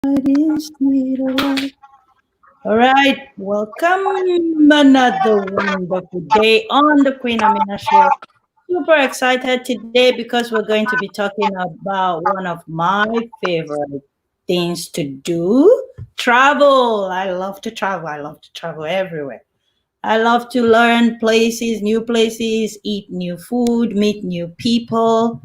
Is made alive. All right, welcome another wonderful day on the Queen Amina Show. Super excited today because we're going to be talking about one of my favorite things to do: travel. I love to travel. I love to travel everywhere. I love to learn new places, eat new food, meet new people.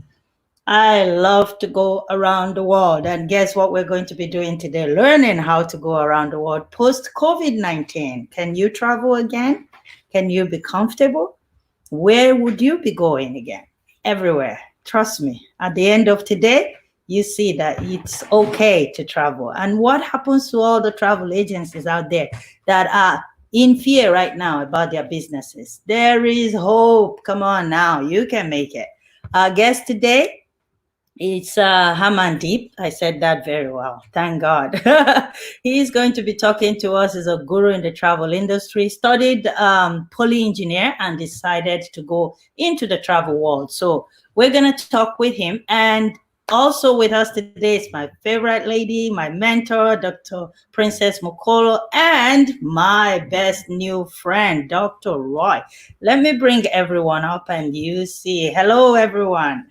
I love to go around the world. And guess what we're going to be doing today? Learning how to go around the world post COVID-19. Can you travel again? Can you be comfortable? Where would you be going again? Everywhere. Trust me. At the end of today, you see that it's okay to travel. And what happens to all the travel agencies out there that are in fear right now about their businesses? There is hope. Come on now. You can make it. Our guest today, it's Hamandeep. I said that very well. Thank God. He's going to be talking to us as a guru in the travel industry, studied poly engineer and decided to go into the travel world. So we're going to talk with him. And also with us today is my favorite lady, my mentor, Dr. Princess Mokolo, and my best new friend, Dr. Roy. Let me bring everyone up and you see. Hello, everyone.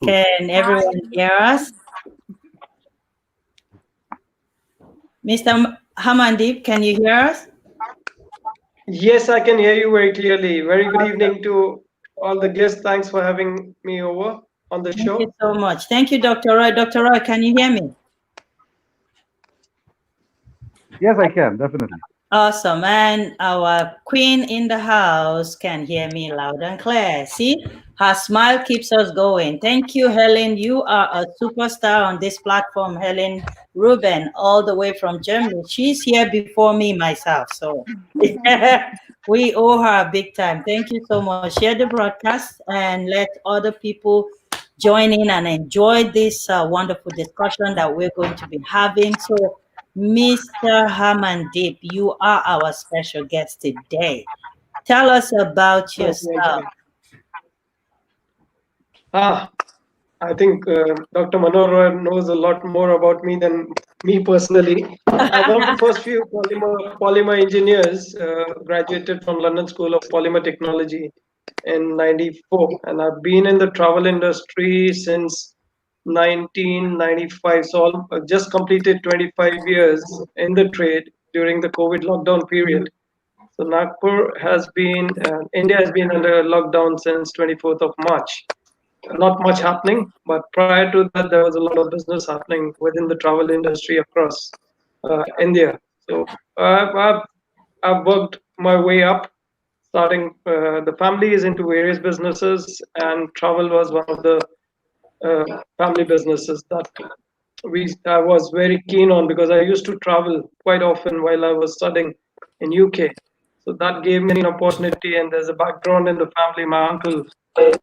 Can everyone hear us? Mr. Hamandeep, can you hear us? Yes, I can hear you very clearly. Very good evening to all the guests. Thanks for having me over on the Thank you show. so much. Thank you, Dr. Roy. Dr. Roy, can you hear me? Yes, I can, definitely. Awesome. And our queen in the house can hear me loud and clear. See, her smile keeps us going. Thank you, Helen. You are a superstar on this platform, Helen Ruben, all the way from Germany. She's here before me, myself. So we owe her big time. Thank you so much. Share the broadcast and let other people join in and enjoy this wonderful discussion that we're going to be having. So, Mr. Hamandeep, you are our special guest today. Tell us about My pleasure. yourself. Ah, I think Dr. Manor knows a lot more about me than me personally. I'm one of the first few polymer engineers graduated from London School of Polymer Technology in '94, and I've been in the travel industry since 1995. So I just completed 25 years in the trade during the COVID lockdown period. So Nagpur has been, India has been under lockdown since 24th of March. Not much happening, but prior to that, there was a lot of business happening within the travel industry across India. So I've worked my way up, starting, the family is into various businesses, and travel was one of the family businesses that I was very keen on because I used to travel quite often while I was studying in UK. So that gave me an opportunity, and there's a background in the family. My uncle,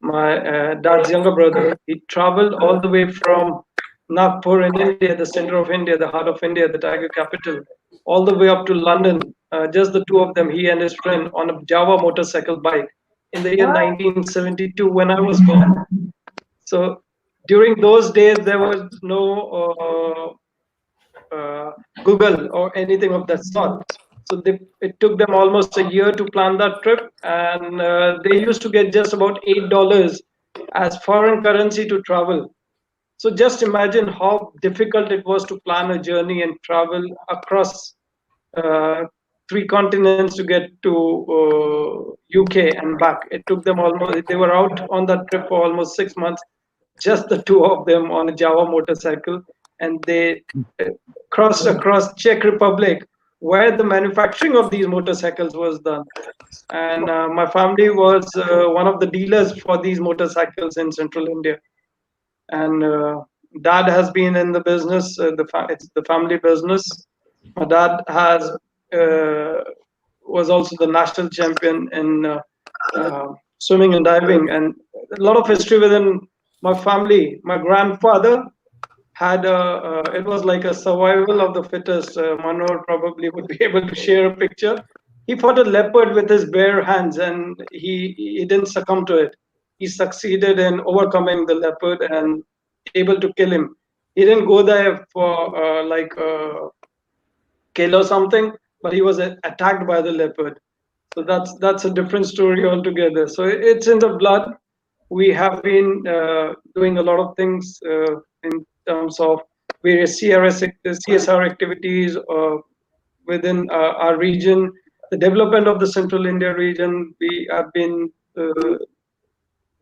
my dad's younger brother, he traveled all the way from Nagpur in India, the center of India, the heart of India, the tiger capital, all the way up to London. Just the two of them, he and his friend, on a Java motorcycle bike in the year What? 1972 when I was born. So during those days, there was no Google or anything of that sort. So it took them almost a year to plan that trip, and they used to get just about $8 as foreign currency to travel. So just imagine how difficult it was to plan a journey and travel across uh, three continents to get to UK and back. It took them almost, they were out on that trip for almost 6 months, just the two of them on a Java motorcycle. And they uh, crossed across Czech Republic, where the manufacturing of these motorcycles was done. And my family was one of the dealers for these motorcycles in central India. And dad has been in the business, it's the family business. My dad has was also the national champion in swimming and diving, and a lot of history within my family. My grandfather had it was like a survival of the fittest. Manor probably would be able to share a picture. He fought a leopard with his bare hands, and he didn't succumb to it. He succeeded in overcoming the leopard, and able to kill him. He didn't go there for kill or something, but he was attacked by the leopard. So that's a different story altogether. So it's in the blood. We have been doing a lot of things in terms of various CSR activities within our region. The development of the Central India region, we have been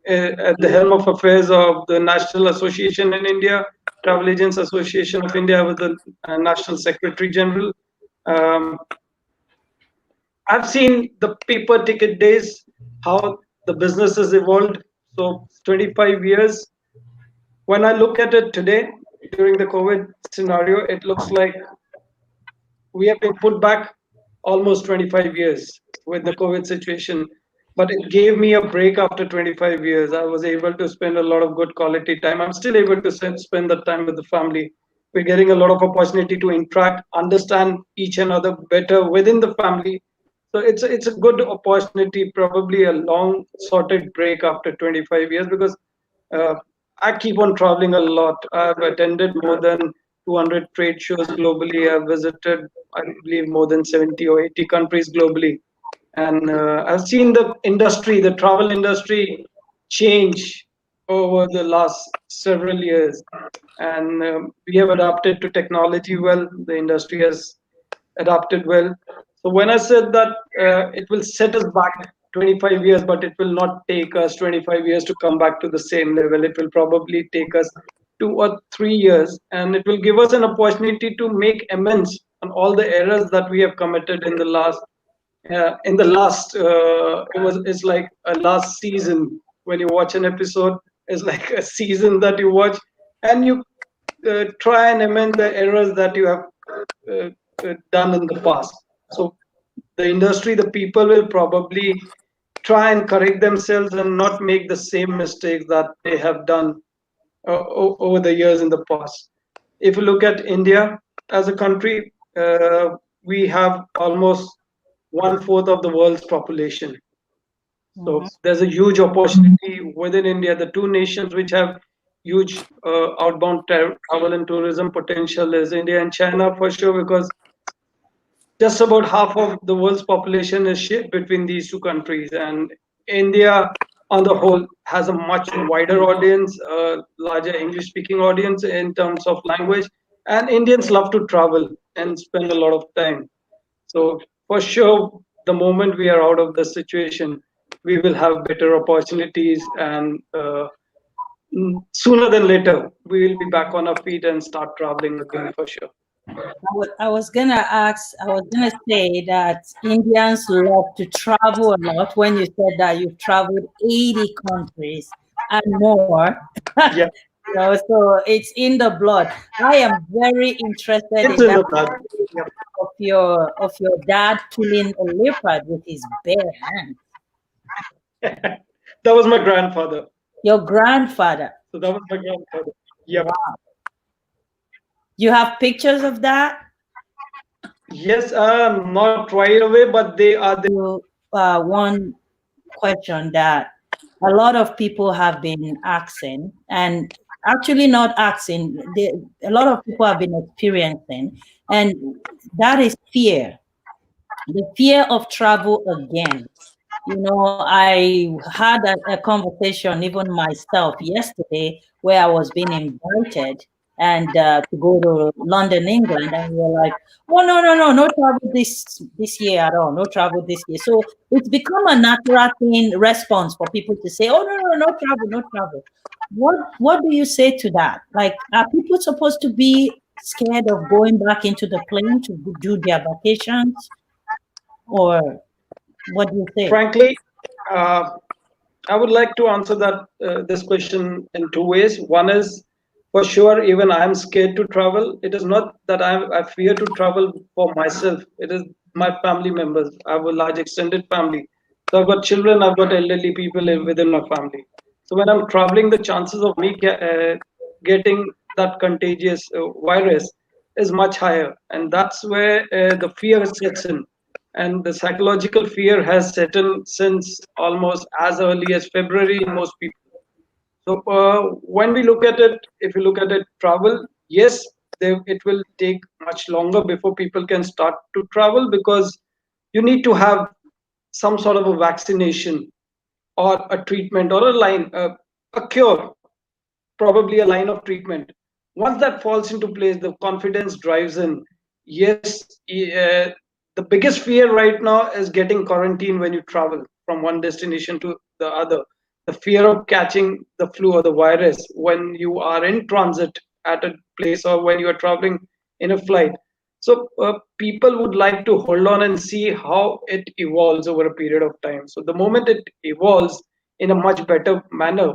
at the helm of affairs of the National Association in India, Travel Agents Association of India, with the National Secretary General. Um, I've seen the paper ticket days, how the business has evolved. So 25 years. When I look at it today, during the COVID scenario, it looks like we have been put back almost 25 years with the COVID situation. But it gave me a break after 25 years. I was able to spend a lot of good quality time. I'm still able to spend that time with the family. We're getting a lot of opportunity to interact, understand each another better within the family. So it's a good opportunity, probably a long sorted break after 25 years, because uh, I keep on traveling a lot. I've attended more than 200 trade shows globally. I've visited, I believe, more than 70 or 80 countries globally. And I've seen the industry, the travel industry, change over the last several years. And we have adapted to technology well. The industry has adapted well. So when I said that it will set us back 25 years, but it will not take us 25 years to come back to the same level. It will probably take us 2 or 3 years, and it will give us an opportunity to make amends on all the errors that we have committed in the last. It's like a last season. When you watch an episode, it's like a season that you watch, and you try and amend the errors that you have uh, done in the past. So the industry, the people will probably try and correct themselves and not make the same mistakes that they have done over the years in the past. If you look at India as a country, we have almost one fourth of the world's population. So Mhm. there's a huge opportunity within India. The two nations which have huge outbound travel and tourism potential is India and China, for sure, because just about half of the world's population is shared between these two countries. And India, on the whole, has a much wider audience, a larger English speaking audience in terms of language. And Indians love to travel and spend a lot of time. So, for sure, the moment we are out of the situation, we will have better opportunities. And sooner than later, we will be back on our feet and start traveling again, for sure. I was gonna ask, I was gonna say that Indians love to travel a lot. When you said that you've traveled 80 countries and more, Yeah, so it's in the blood. I am very interested it's in in that the blood. Yeah. of your dad killing a leopard with his bare hands. That was my grandfather. Your grandfather. So that was my grandfather. Yep. Wow. You have pictures of that? Yes, not right away, but they are there. You one question that a lot of people have been asking, and actually not asking, a lot of people have been experiencing, and that is fear, the fear of travel again. I had a conversation, even myself, yesterday, where I was being invited and to go to London, England, and we were like, "Oh no, no, no, no travel this year at all, no travel this year." So it's become a natural thing response for people to say, "Oh no, no, no travel, no travel." What do you say to that? Like, are people supposed to be scared of going back into the plane to do their vacations, or what do you say? Frankly, uh, I would like to answer that this question in two ways. One is, for sure, even I am scared to travel. It is not that I fear to travel for myself. It is my family members. I have a large extended family. So I've got children, I've got elderly people within my family. So when I'm traveling, the chances of me getting that contagious virus is much higher. And that's where the fear sets in. And the psychological fear has set in since almost as early as February in most people. So when we look at it, if you look at it, travel, yes, it will take much longer before people can start to travel, because you need to have some sort of a vaccination or a treatment or a line, a cure, probably a line of treatment. Once that falls into place, the confidence drives in. Yes, the biggest fear right now is getting quarantined when you travel from one destination to the other. The fear of catching the flu or the virus when you are in transit at a place, or when you are traveling in a flight. So people would like to hold on and see how it evolves over a period of time. So the moment it evolves in a much better manner,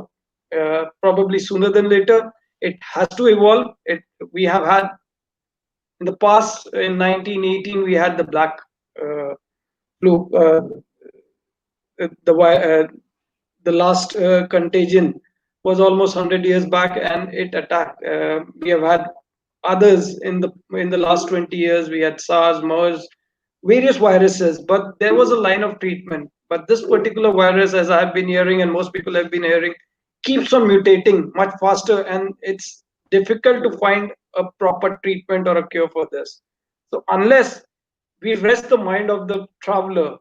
probably sooner than later, it has to evolve. We have had in the past, in 1918, we had the black uh, flu, the last contagion was almost 100 years back, and it attacked. We have had others in the last 20 years. We had SARS, MERS, various viruses, but there was a line of treatment. But this particular virus, as I've been hearing and most people have been hearing, keeps on mutating much faster, and it's difficult to find a proper treatment or a cure for this. So unless we rest the mind of the traveler,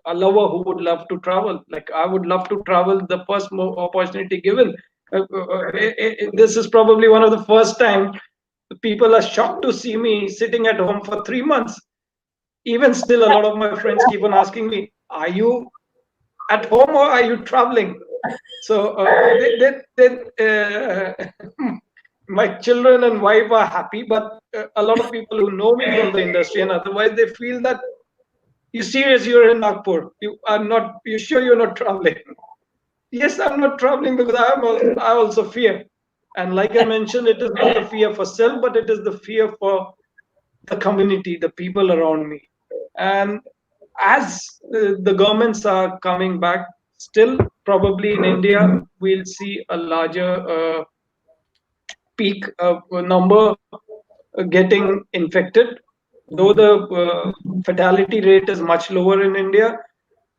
a lover who would love to travel. Like I would love to travel the first opportunity given. This is probably one of the first time people are shocked to see me sitting at home for 3 months. Even still, a lot of my friends keep on asking me, "Are you at home or are you traveling?" So my children and wife are happy, but a lot of people who know me from the industry and otherwise, they feel that, you serious? You're in Nagpur. You are not. You sure you're not traveling? Yes, I'm not traveling because I also fear. And like I mentioned, it is not the fear for self, but it is the fear for the community, the people around me. And as the governments are coming back, still probably in India, we'll see a larger peak number getting infected, though the fatality rate is much lower in India.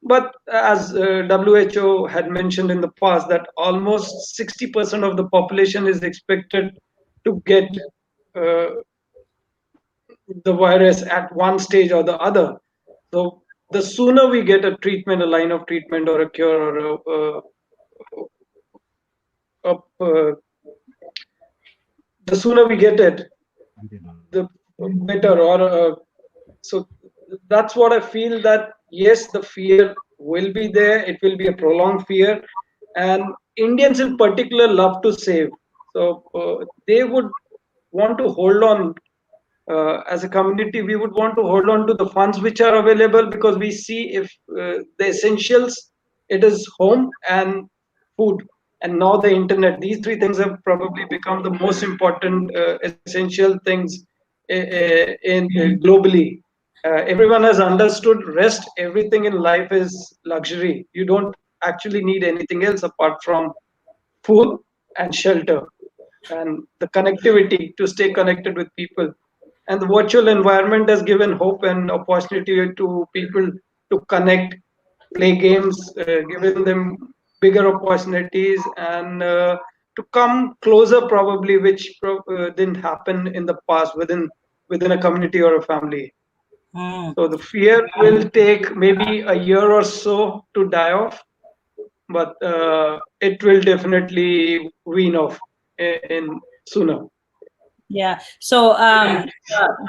But as WHO had mentioned in the past, that almost 60% of the population is expected to get uh, the virus at one stage or the other. So the sooner we get a treatment, a line of treatment, or a cure, or the sooner we get it, the better. Or so that's what I feel, that yes, the fear will be there. It will be a prolonged fear, and Indians in particular love to save. So they would want to hold on. As a community, we would want to hold on to the funds which are available, because we see if the essentials, it is home and food, and now the internet. These three things have probably become the most important essential things globally. Everyone has understood rest. Everything in life is luxury. You don't actually need anything else apart from food and shelter, and the connectivity to stay connected with people. And the virtual environment has given hope and opportunity to people to connect, play games, given them bigger opportunities, and to come closer, probably, which didn't happen in the past within a community or a family. Mm. So the fear will take maybe a year or so to die off, but it will definitely wean off in sooner. Yeah. So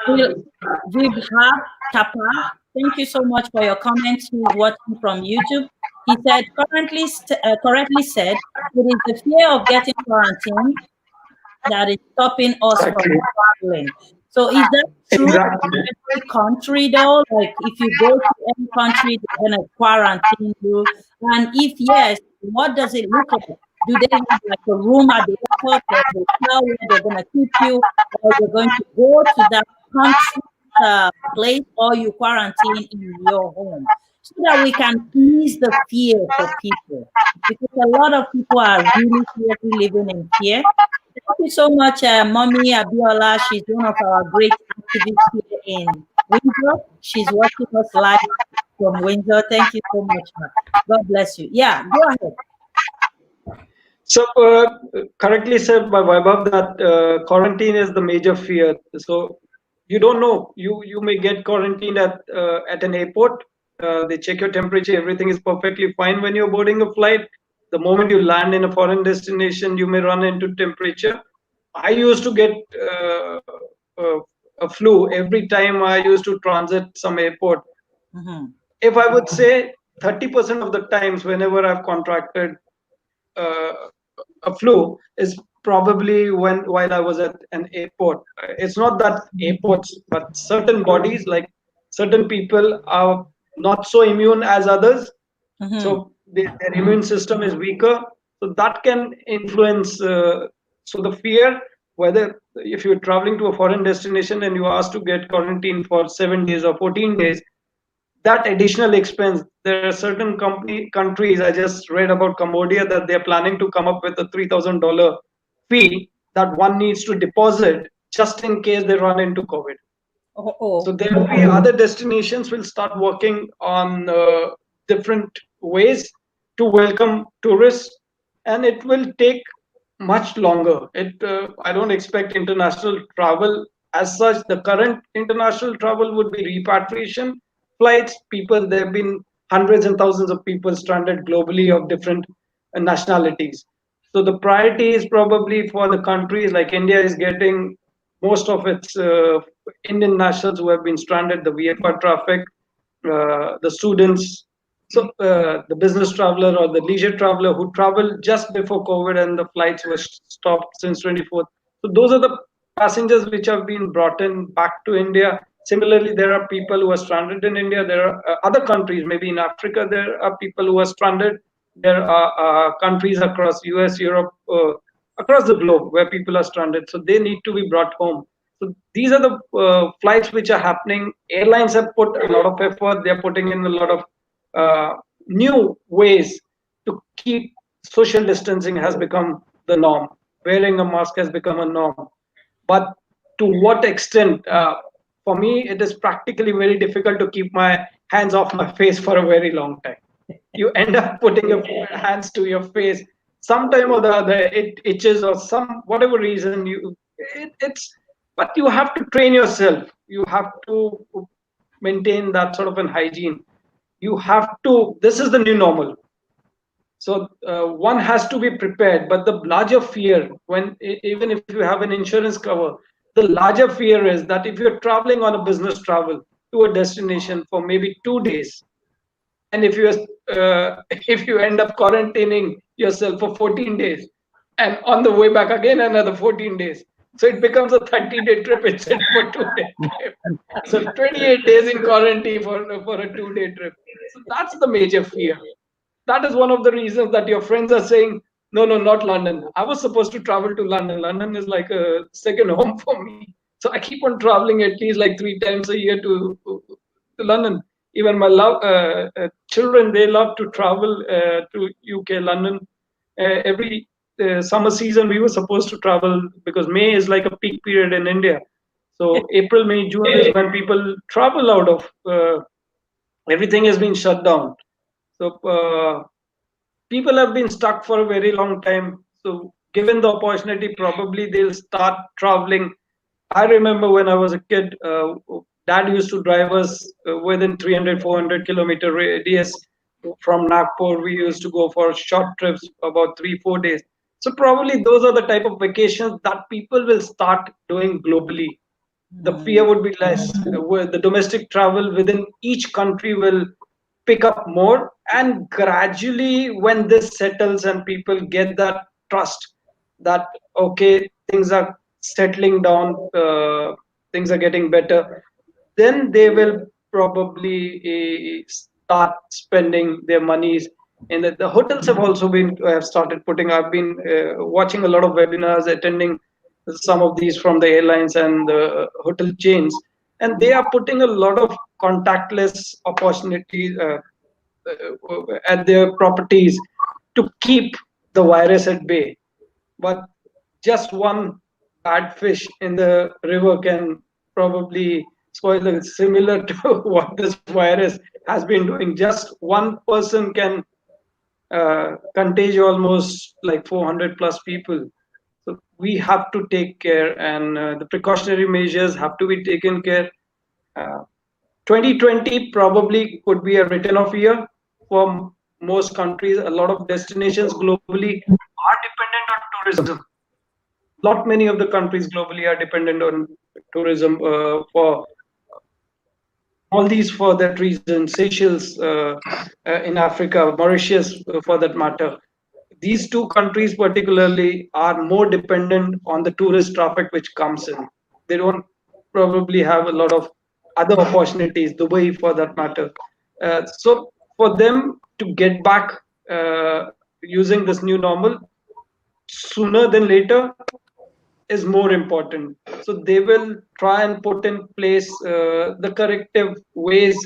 we have Tapa. Thank you so much for your comments. He's watching from YouTube. He said, correctly said, it is the fear of getting quarantined that is stopping us from Exactly. traveling. So is that true Exactly. in every country though? Like if you go to any country, they're gonna quarantine you. And if yes, what does it look like? Do they have like a room at the airport or hotel where they're gonna keep you, or you're going to go to that country place, or you quarantine in your home? So that we can ease the fear for people. Because a lot of people are really seriously living in fear. Thank you so much, Mommy Abiola. She's one of our great activists here in Windsor. She's watching us live from Windsor. Thank you so much, ma. God bless you. Yeah, go ahead. So, correctly said by Vaibhav that quarantine is the major fear. So, you don't know. You may get quarantined at an airport. They check your temperature. Everything is perfectly fine when you're boarding a flight. The moment you land in a foreign destination, you may run into temperature. I used to get uh, a flu every time I used to transit some airport. Mhm. If I would say 30% of the times whenever I've contracted uh, a flu is probably when while I was at an airport. It's not that airports, but certain bodies, like certain people, are not so immune as others. Mhm. So their immune system is weaker. So that can influence. So the fear, whether if you're traveling to a foreign destination and you are asked to get quarantined for 7 days or 14 days, that additional expense, there are certain countries, I just read about Cambodia, that they're planning to come up with a $3,000 fee that one needs to deposit just in case they run into COVID. Oh, So oh. there will be other destinations will start working on different ways to welcome tourists, and it will take much longer. I don't expect international travel as such. The current international travel would be repatriation flights. People, there have been hundreds and thousands of people stranded globally of different nationalities. So the priority is probably for the countries like India is getting most of its Indian nationals who have been stranded, the VFR traffic, the students, so the business traveler or the leisure traveler who traveled just before COVID and the flights were stopped since 24th. So those are the passengers which have been brought in back to India. Similarly, there are people who are stranded in India. There are other countries, maybe in Africa, there are people who are stranded. There are countries across US, Europe, across the globe where people are stranded. So they need to be brought home. So these are the flights which are happening. Airlines have put a lot of effort. They're putting in a lot of new ways to keep social distancing has become the norm. Wearing a mask has become a norm. But to what extent? For me, it is practically very difficult to keep my hands off my face for a very long time. You end up putting your hands to your face sometime or the other. It itches or some whatever reason it's, but you have to train yourself. You have to maintain that sort of an hygiene. You have to, this is the new normal. So one has to be prepared. But the larger fear, even if you have an insurance cover, the larger fear is that if you're traveling on a business travel to a destination for maybe 2 days, and if you if you end up quarantining yourself for 14 days, and on the way back again another 14 days, so it becomes a 30-day trip instead of a 2-day trip. So 28 days in quarantine for a 2-day trip. So that's the major fear. That is one of the reasons that your friends are saying, no, no, not London. I was supposed to travel to London. London is like a second home for me. So I keep on traveling at least like 3 times a year to London. Even my children, they love to travel to UK, London. Every summer season, we were supposed to travel because May is like a peak period in India. So April, May, June is when people travel out of. Everything has been shut down. So people have been stuck for a very long time. So given the opportunity, probably they'll start traveling. I remember when I was a kid, dad used to drive us within 300, 400 kilometer radius from Nagpur. We used to go for short trips, about 3, 4 days. So probably those are the type of vacations that people will start doing globally. The fear would be less. Where the domestic travel within each country will pick up more, and gradually, when this settles and people get that trust that okay, things are settling down, things are getting better, then they will probably start spending their monies. And the hotels have also been have started putting. I've been watching a lot of webinars, attending some of these from the airlines and the hotel chains, and they are putting a lot of contactless opportunities at their properties to keep the virus at bay. But just one bad fish in the river can probably spoil it, similar to what this virus has been doing. Just one person can contage almost like 400 plus people. So we have to take care, and the precautionary measures have to be taken care. Uh, 2020 probably could be a written off year for most countries. A lot of destinations globally are dependent on tourism. Lot many of the countries globally are dependent on tourism for Maldives for that reason, Seychelles in Africa, Mauritius for that matter. These two countries particularly are more dependent on the tourist traffic which comes in. They don't probably have a lot of other opportunities, Dubai for that matter. So for them to get back using this new normal sooner than later is more important. So they will try and put in place the corrective ways.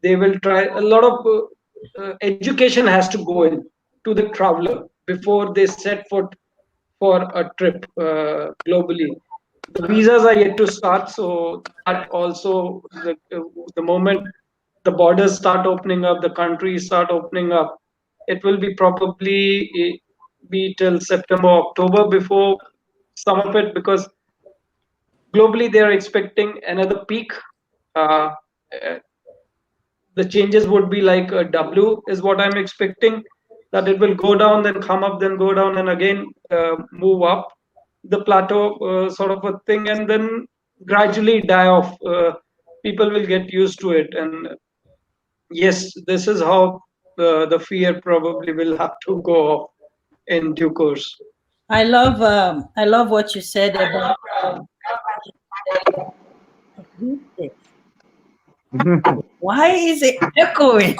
They will try a lot of education has to go in to the traveler before they set foot for a trip globally. The visas are yet to start, so that also the moment the borders start opening up, the countries start opening up, it will be probably be till September, October before some of it, because globally they are expecting another peak. Uh, uh, the changes would be like a W is what I'm expecting, that it will go down, then come up, then go down, and again move up the plateau sort of a thing, and then gradually die off. People will get used to it, and yes, this is how the fear probably will have to go off in due course. I love what you said about who's this? Why is it echoing?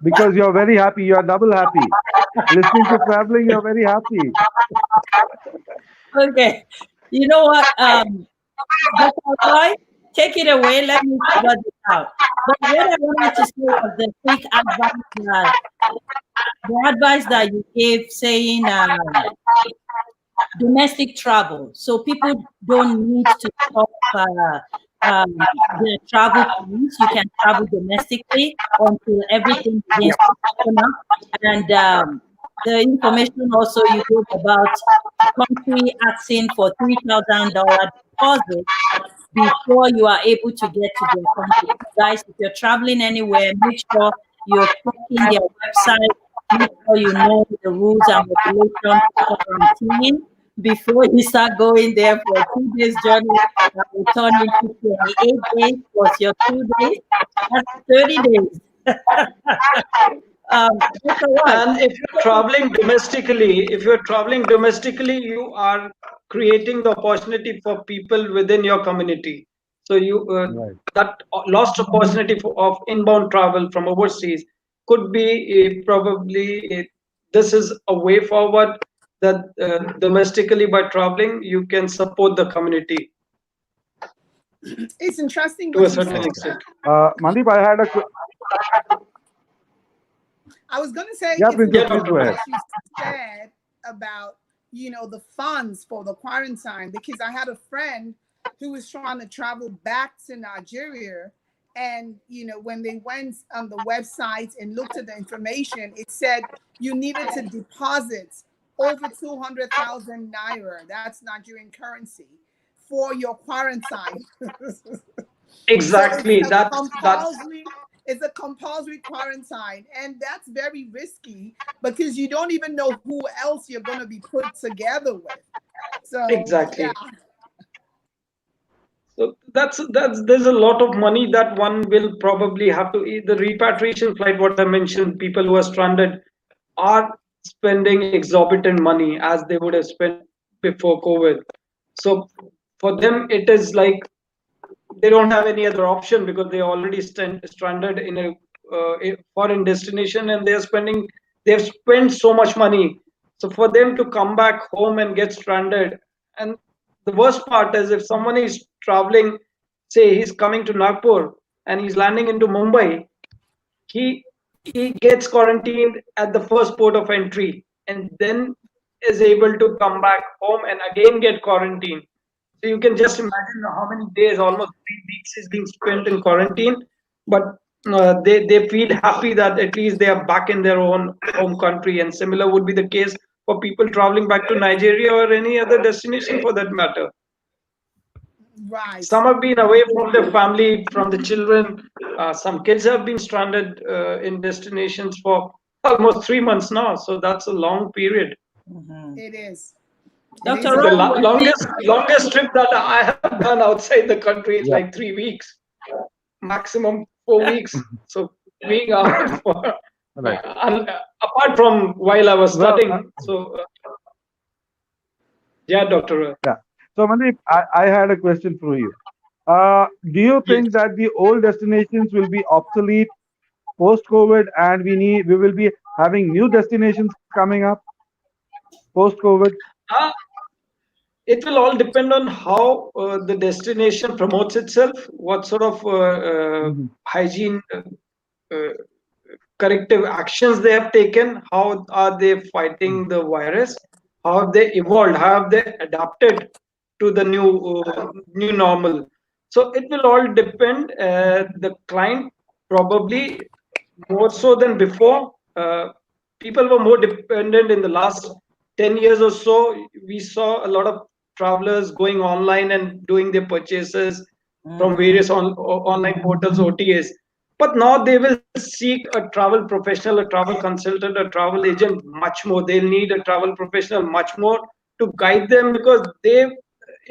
Because you're very happy. You are double happy. Listening to traveling, you're very happy. Okay, you know what? Dr. Roy, take it away. Let me figure this out. But what I wanted to say was the quick advice that you gave, saying domestic travel. So people don't need to stop the travel plans. You can travel domestically until everything begins to open up. And the information also you gave about the country asking for $3,000 deposit before you are able to get to their country. Guys, if you're traveling anywhere, make sure you're checking their website, make sure you know the rules and regulations for quarantine before you start going there for a 2 days journey that will turn into 28 days plus your 2 days. That's 30 days. That's a lot. And if you're traveling domestically, you are creating the opportunity for people within your community. So you Right. that lost opportunity of inbound travel from overseas could be probably this is a way forward, that domestically by traveling you can support the community It's interesting to a what you certain said. Okay. extent. Mandeep, I had a quick. I was going to say Yeah, it's Princess, Yeah, please interesting Dr. go what ahead. Prince. you said about, the funds for the quarantine, because I had a friend who was trying to travel back to Nigeria. And, when they went on the website and looked at the information, it said you needed to deposit over 200,000 naira, that's Nigerian currency, for your quarantine. So Exactly. That's it's a compulsory quarantine, and that's very risky because you don't even know who else you're going to be put together with. So yeah. exactly. So that's there's a lot of money that one will probably have to the repatriation flight. What I mentioned, people who are stranded are spending exorbitant money as they would have spent before COVID. So for them, it is like they don't have any other option because they already stranded in a foreign destination, and they've spent so much money. So for them to come back home and get stranded, and the worst part is if someone is traveling, say he's coming to Nagpur and he's landing into Mumbai, he gets quarantined at the first port of entry, and then is able to come back home and again get quarantined. So you can just imagine how many days, almost 3 weeks, is being spent in quarantine. But they feel happy that at least they are back in their own home country. And similar would be the case for people traveling back to Nigeria or any other destination for that matter. Right. Some have been away from their family, from the children. Some kids have been stranded in destinations for almost 3 months now. So that's a long period. Mhm. It is. It Dr. is a The Ron, long. what do longest trip that I have done outside the country is Yeah. like 3 weeks, maximum 4 weeks. So being out for Right. apart from while I was Well, studying. So yeah, Doctor. yeah. So, Mandeep, I had a question for you. Do you Yes. think that the old destinations will be obsolete post-COVID, and we will be having new destinations coming up post-COVID? Uh, it will all depend on how the destination promotes itself, what sort of Hmm. hygiene uh, corrective actions they have taken, how are they fighting the virus, how have they evolved, how have they adapted to the new normal. So it will all depend. The client probably more so than before. People were more dependent in the last 10 years or so. We saw a lot of travelers going online and doing their purchases from Mhm. various online portals, OTAs. But now they will seek a travel professional, a travel consultant, a travel agent much more. They'll need a travel professional much more to guide them, because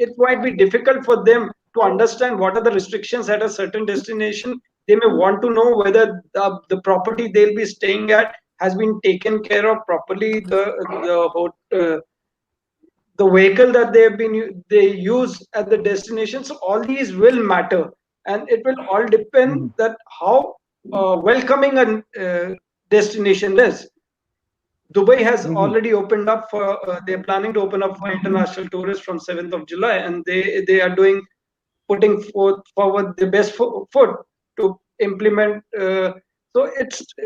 it might be difficult for them to understand what are the restrictions at a certain destination. They may want to know whether the property they'll be staying at has been taken care of properly, the vehicle that they use at the destination. So all these will matter, and it will all depend Hmm. that how welcoming a destination is. Dubai has Hmm. already opened up for they're planning to open up for international tourists from 7th of July, and they are doing putting forward the best foot to implement. So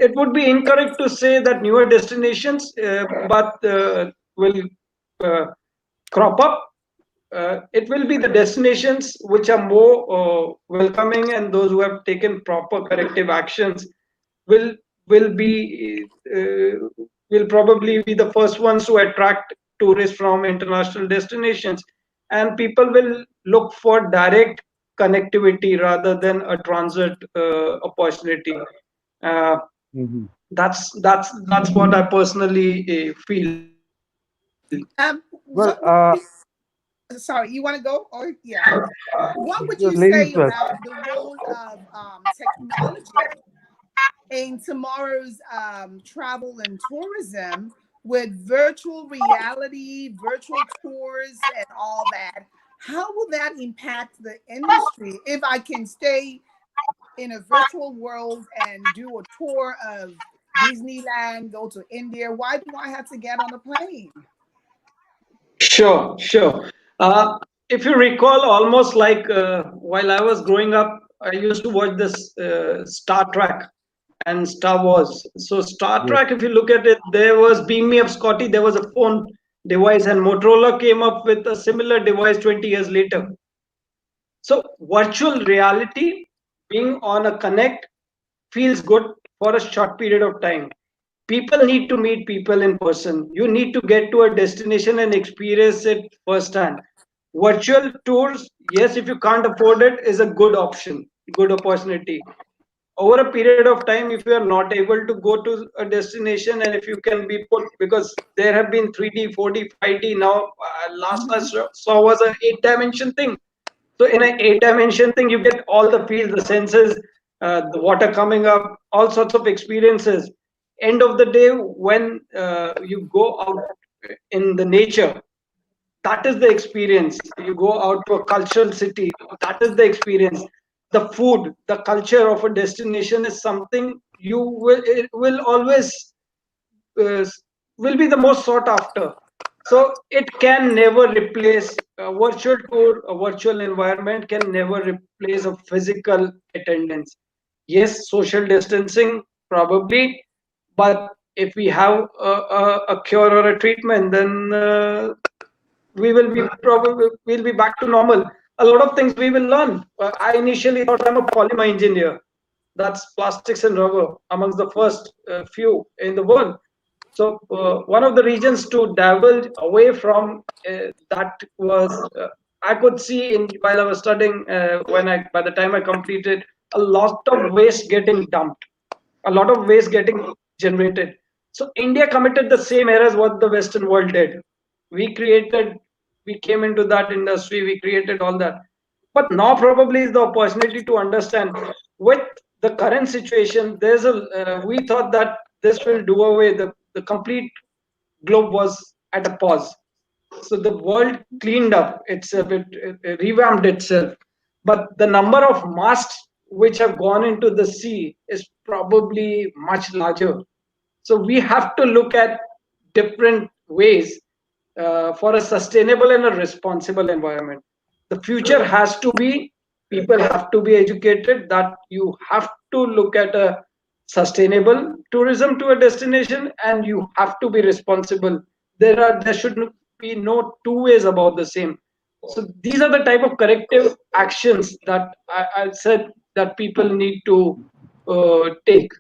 it would be incorrect to say that newer destinations, but will uh, crop up. It will be the destinations which are more welcoming, and those who have taken proper corrective actions will will be will probably be the first ones to attract tourists from international destinations, and people will look for direct connectivity rather than a transit opportunity. uh, Hmm. that's what I personally feel. Well, What would you, sorry, you want to go? Or yeah. What would you ladies say first. about the role of technology in tomorrow's travel and tourism with virtual reality, virtual tours, and all that? How will that impact the industry if I can stay in a virtual world and do a tour of Disneyland, go to India? Why do I have to get on a plane? Sure, sure. If you recall, almost like while I was growing up, I used to watch this Star Trek and Star Wars. So Star Yes. Trek, if you look at it, there was Beam Me Up Scotty. There was a phone device, and Motorola came up with a similar device 20 years later. So virtual reality, being on a connect, feels good for a short period of time. People need to meet people in person. You need to get to a destination and experience it firsthand. Virtual tours, yes, if you can't afford it, is a good option, good opportunity. Over a period of time, if you are not able to go to a destination, and if you can be put, because there have been 3D, 4D, 5D now. Last I Mhm. saw was an 8 dimension thing. So in an 8 dimension thing, you get all the feels, the senses, the water coming up, all sorts of experiences. End of the day, when you go out in the nature, that is the experience. You go out to a cultural city, that is the experience. The food, the culture of a destination is something it will always uh, will be the most sought after. So it can never replace a virtual tour, a virtual environment can never replace a physical attendance. Yes, social distancing probably, but if we have a cure or a treatment, then we will be probably we'll be back to normal. A lot of things we will learn. I initially thought I'm a polymer engineer. That's plastics and rubber, amongst the first few in the world. So one of the reasons to divulge away from that was I could see in while I was studying when I by the time I completed a lot of waste getting dumped, a lot of waste getting generated. So India committed the same error as what the Western world did. We created, we came into that industry, we created all that. But now probably is the opportunity to understand with the current situation. There's a we thought that this will do away the complete globe was at a pause. So the world cleaned up itself, it revamped itself. But the number of masks which have gone into the sea is probably much larger. So we have to look at different ways for a sustainable and a responsible environment. The future has to be, people have to be educated that you have to look at a sustainable tourism to a destination, and you have to be responsible. There should be no two ways about the same. So these are the type of corrective actions that I said that people need to take.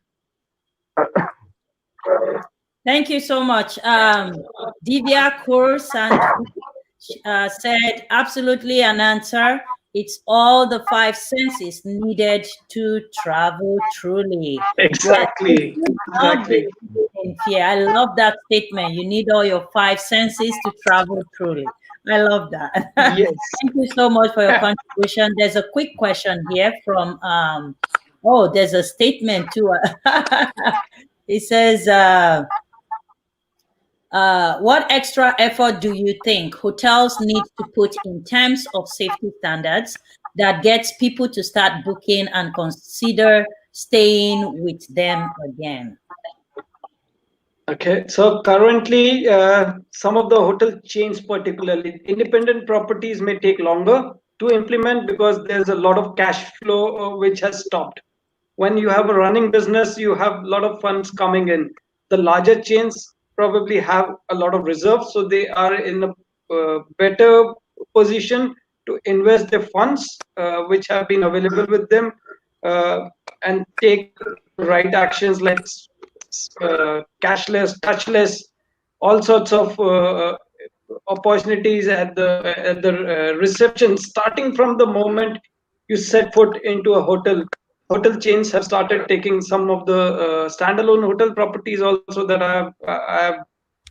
Thank you so much. Divya Kaur Sandhu said, absolutely an answer. It's all the five senses needed to travel truly. Yes, we Exactly, should not be exactly. living in fear. I love that statement. You need all your five senses to travel truly. I love that. Yes. Thank you so much for your contribution. There's a quick question here from, oh, there's a statement too. It says, what extra effort do you think hotels need to put in terms of safety standards that gets people to start booking and consider staying with them again? Okay, so currently, some of the hotel chains, particularly independent properties, may take longer to implement because there's a lot of cash flow which has stopped. When you have a running business, you have a lot of funds coming in. The larger chains probably have a lot of reserves, so they are in a better position to invest their funds which have been available with them uh, and take the right actions like cashless, touchless, all sorts of opportunities at the reception. Starting from the moment you set foot into a hotel, hotel chains have started taking some of the standalone hotel properties also that I have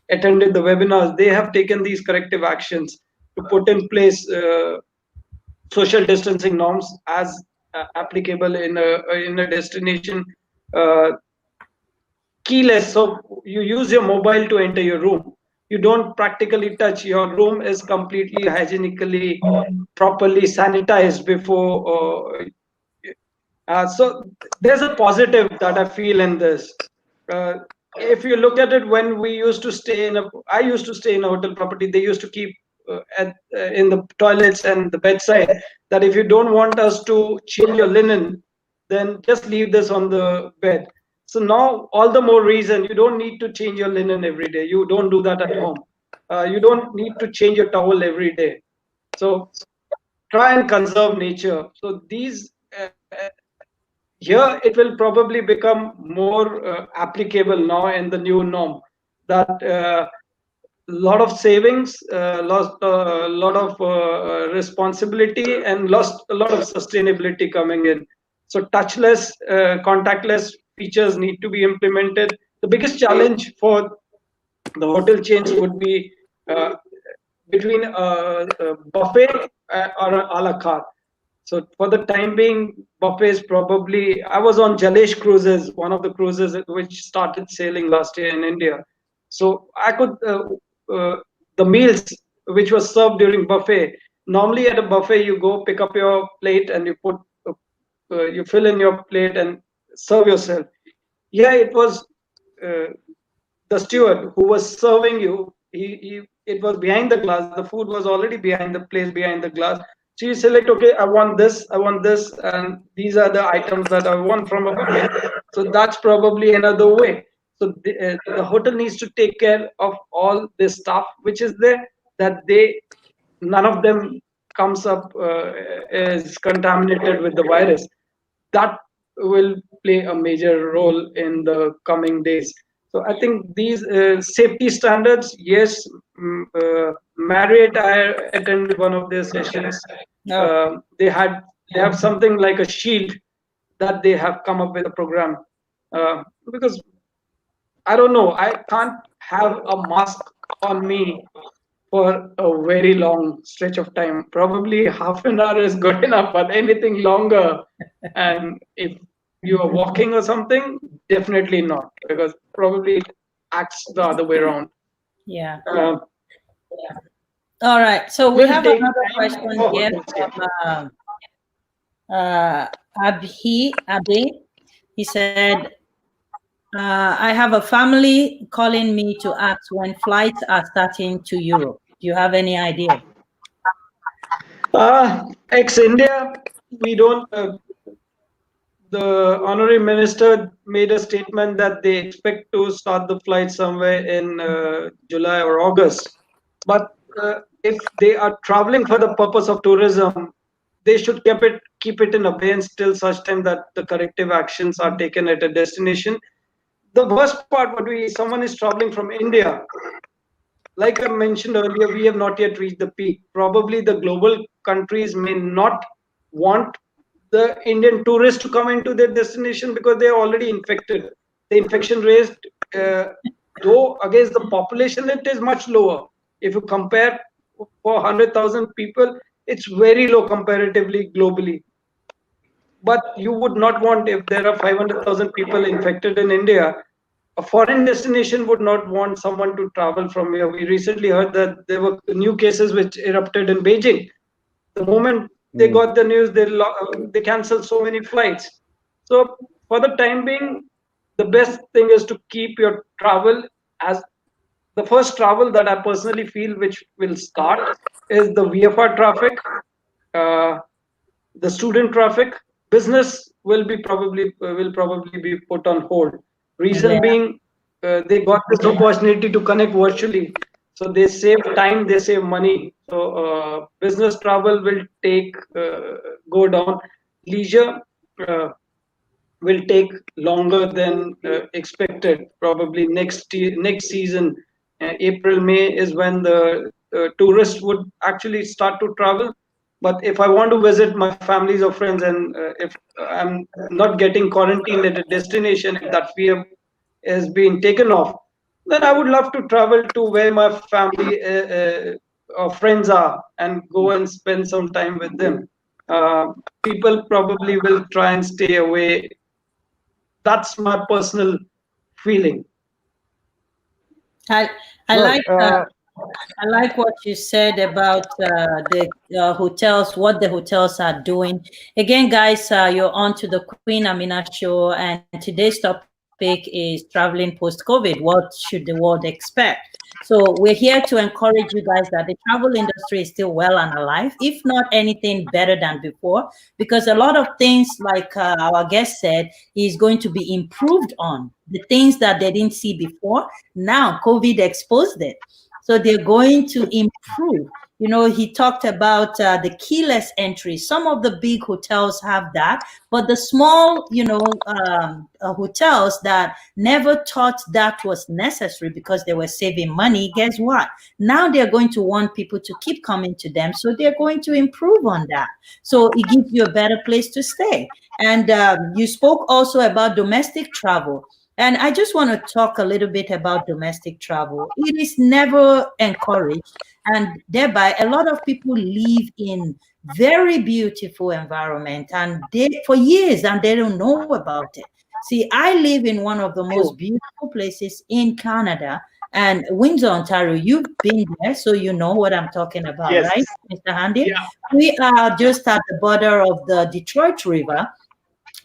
attended the webinars. They have taken these corrective actions to put in place social distancing norms as applicable in a destination. Uh, Keyless, so you use your mobile to enter your room. You don't practically touch. Your room is completely hygienically properly sanitized before so there's a positive that I feel in this. Uh, if you look at it, when we used to stay in a, I used to stay in a hotel property. They used to keep in the toilets and the bedside that if you don't want us to change your linen, then just leave this on the bed. So now, all the more reason you don't need to change your linen every day. You don't do that at home. You don't need to change your towel every day. So try and conserve nature. So these here it will probably become more applicable now in the new norm that lot of savings, lot of responsibility, and lost a lot of sustainability coming in. So touchless, contactless features need to be implemented. The biggest challenge for the hotel chains would be uh, between a buffet or a la carte. So for the time being, buffets probably. I was on Jalesh cruises, one of the cruises which started sailing last year in India. So I could uh, the meals which was served during buffet. Normally at a buffet, you go pick up your plate and you put you fill in your plate and serve yourself. Yeah, it was uh, the steward who was serving you. He it was behind the glass. The food was already behind the place behind the glass. So you select, okay, I want this, and these are the items that I want from a buffet. So that's probably another way. So the hotel needs to take care of all this stuff which is there, that they none of them comes up is contaminated with the virus. That will play a major role in the coming days. So I think these safety standards, yes, Marriott, I attended one of their sessions. Oh, They have something like a shield that they have come up with a program, because I don't know, I can't have a mask on me for a very long stretch of time. Probably half an hour is good enough, but anything longer, and if you are walking or something, definitely not, because probably it acts the other way around. yeah. Uh, All right. So we will have take another time. question Oh, here yes, yes. from uh, Abe. He said, I have a family calling me to ask when flights are starting to Europe. Do you have any idea? Ex-India, we don't. The honorary minister made a statement that they expect to start the flight somewhere in July or August. But if they are traveling for the purpose of tourism, they should keep it in abeyance till such time that the corrective actions are taken at a destination. The worst part would be someone is traveling from India. Like I mentioned earlier, we have not yet reached the peak. Probably the global countries may not want the Indian tourists to come into their destination because they are already infected. The infection rate, uh, though against the population, it is much lower. If you compare for 100,000 people, it's very low comparatively globally. But you would not want, if there are 500,000 people infected in India, a foreign destination would not want someone to travel from here. We recently heard that there were new cases which erupted in Beijing. The moment they Mm. got the news, they canceled so many flights. So for the time being, the best thing is to keep your travel as the first travel that I personally feel which will start is the VFR traffic. Uh, the student traffic, business will probably be put on hold. Reason Yeah. being, they got this opportunity to connect virtually, so they save time, they save money. So business travel will take go down. Leisure uh, will take longer than expected. Probably next season, April May is when the tourists would actually start to travel. But if I want to visit my families or friends, and if I'm not getting quarantined at a destination, if that fear is being taken off, then I would love to travel to where my family or friends are and go and spend some time with them. People probably will try and stay away. That's my personal feeling. I I Well, like I like what you said about the hotels, what the hotels are doing. Again, guys, you're on to the Queen Amina show, and today's topic is traveling post COVID. What should the world expect? So we're here to encourage you guys that the travel industry is still well and alive, if not anything better than before, because a lot of things, like our guest said, is going to be improved on. The things that they didn't see before, now COVID exposed it. So they're going to improve. You know, he talked about the keyless entry. Some of the big hotels have that, but the small, hotels that never thought that was necessary because they were saving money, guess what? Now they're going to want people to keep coming to them. So they're going to improve on that. So it gives you a better place to stay. And you spoke also about domestic travel. And I just want to talk a little bit about domestic travel. It is never encouraged, and thereby a lot of people live in very beautiful environment and they for years and they don't know about it. See, I live in one of the most True. beautiful places in Canada and Windsor, Ontario. You've been there, so you know what I'm talking about, Yes. right, Mr. Handy? Yeah. We are just at the border of the Detroit River,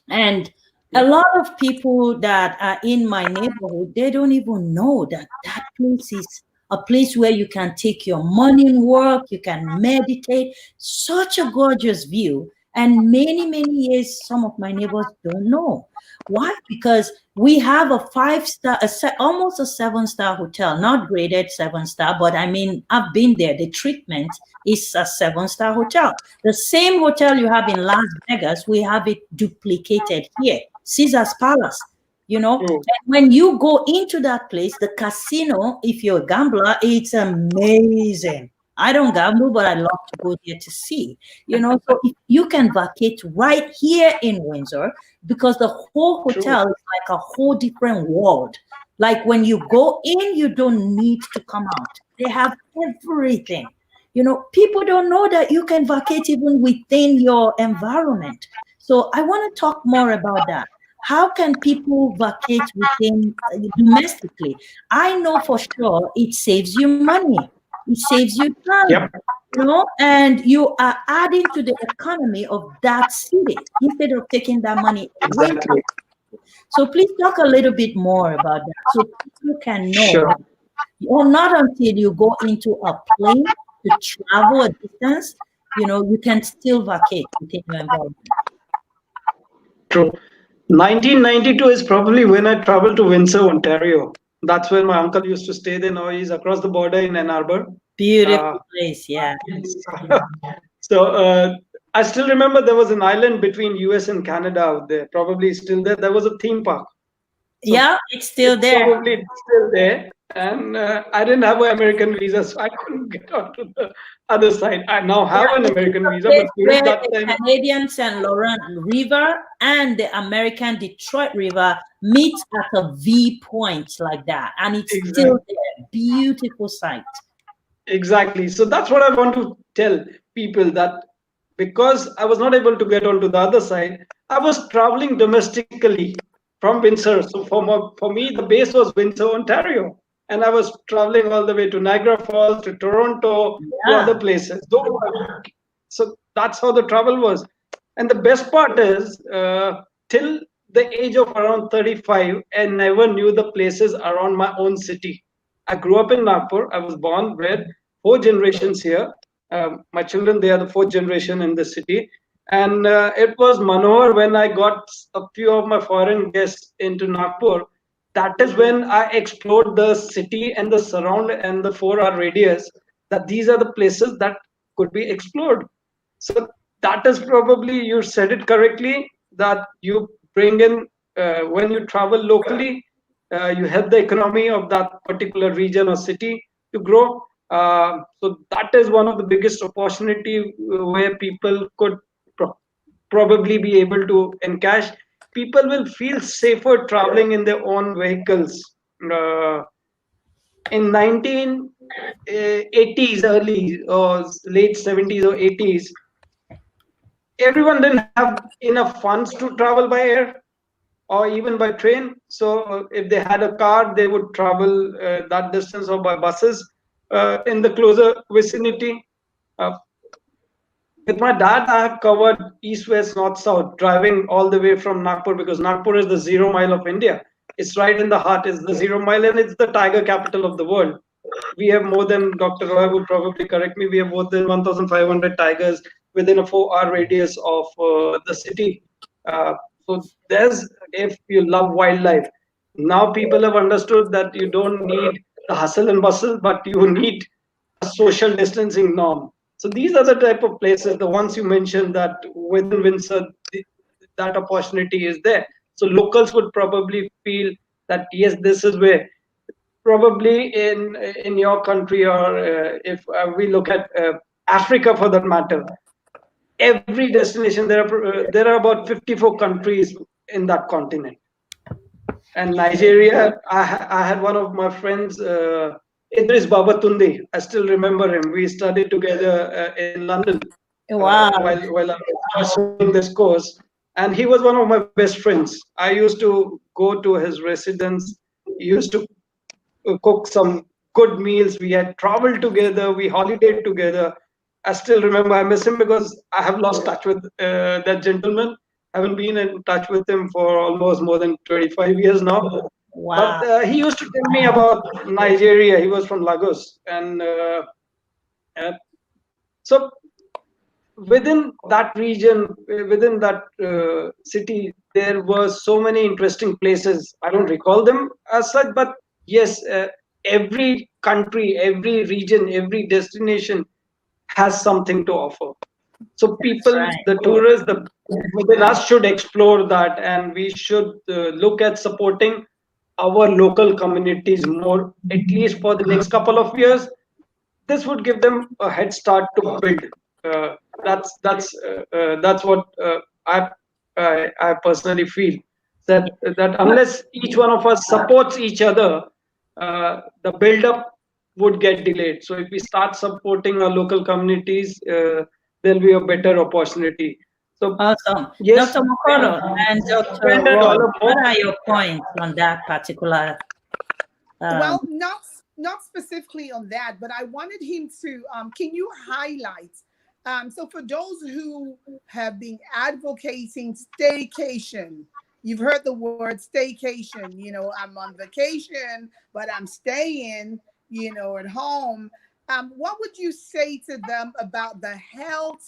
and a Yeah. lot of people that are in my neighborhood, they don't even know that that place is a place where you can take your morning walk, you can meditate. Such a gorgeous view. And many years, some of my neighbors don't know. Why? Because we have a 5-star, almost a 7-star hotel, not graded 7-star, but I mean, I've been there. The treatment is a 7-star hotel. The same hotel you have in Las Vegas, we have it duplicated here. Caesar's Palace. True. And when you go into that place, the casino, if you're a gambler, it's amazing. I don't gamble, but I love to go there to see. So if you can vacate right here in Windsor, because the whole True. hotel is like a whole different world. Like when you go in, you don't need to come out. They have everything. People don't know that you can vacate even within your environment. So I want to talk more about that. How can people vacate within domestically? I know for sure it saves you money. It saves you time, Yep. and you are adding to the economy of that city instead of taking that money away. Exactly. So please talk a little bit more about that so people can know Sure. that, or not until you go into a plane to travel a distance, you can still vacate within your environment. True. 1992 is probably when I traveled to Windsor, Ontario. That's where my uncle used to stay there. Now he's across the border in Ann Arbor. Uh, Beautiful place, yeah. so I still remember there was an island between US and Canada out there. Probably still there. There was a theme park. So Yeah, it's still it's there. probably still there. And I didn't have an American visa, so I couldn't get onto the other side. I now Yeah, have an it is American a visa, place but where during that the time, Canadian St. Laurent River and the American Detroit River meet at a V point like that. And it's still exactly. there. Beautiful sight. Exactly. So that's what I want to tell people, that because I was not able to get onto the other side, I was traveling domestically from Windsor. So for me, the base was Windsor, Ontario. And I was traveling all the way to Niagara Falls, to Toronto, to other Yeah. places. So that's how the travel was. And the best part is, till the age of around 35, I never knew the places around my own city. I grew up in Nagpur. I was born, bred, 4 generations here. My children, they are the fourth generation in the city. And it was Manohar when I got a few of my foreign guests into Nagpur. That is when I explored the city and the surround and the 4 hour radius, that these are the places that could be explored. So that is probably, you said it correctly, that you bring in, when you travel locally, you help the economy of that particular region or city to grow. So that is one of the biggest opportunity where people could probably be able to encash. People will feel safer traveling in their own vehicles. Uh, in 1980s, early or late 70s or 80s, everyone didn't have enough funds to travel by air or even by train. So if they had a car, they would travel that distance, or by buses in the closer vicinity. Uh, with my dad, I have covered east, west, north, south, driving all the way from Nagpur, because Nagpur is the 0 mile of India. It's right in the heart, is the 0 mile, and it's the tiger capital of the world. We have more than, Dr. Roy would probably correct me, we have more than 1,500 tigers within a 4 hour radius of the city. So there's, if you love wildlife, now people have understood that you don't need the hustle and bustle, but you need a social distancing norm. So these are the type of places, the ones you mentioned, that within Windsor, that opportunity is there. So locals would probably feel that yes, this is where, probably in your country, or if we look at Africa for that matter, every destination, there are about 54 countries in that continent. And Nigeria, I had one of my friends, Idris Babatunde. I still remember him. We studied together in London Wow. while I was pursuing this course. And he was one of my best friends. I used to go to his residence. He used to cook some good meals. We had traveled together. We holidayed together. I still remember. I miss him because I have lost touch with that gentleman. I haven't been in touch with him for almost more than 25 years now. But Wow. he used to tell me about Nigeria. He was from Lagos, and uh, so within that region, within that city, there were so many interesting places. I don't recall them as such, but yes, every country, every region, every destination has something to offer. So That's people, right. the tourists, the within us should explore that, and we should look at supporting our local communities more, at least for the next couple of years. This would give them a head start to build. Uh, that's what I personally feel, that unless each one of us supports each other, the build up would get delayed. So if we start supporting our local communities, there'll be a better opportunity. So Awesome. yes, Dr. Mokoro and Dr. spend a Roy, dollar more. what are your points on that particular? Um, Well, not specifically on that, but I wanted him to. Can you highlight? So for those who have been advocating staycation, you've heard the word staycation. You know, I'm on vacation, but I'm staying. You know, at home. What would you say to them about the health?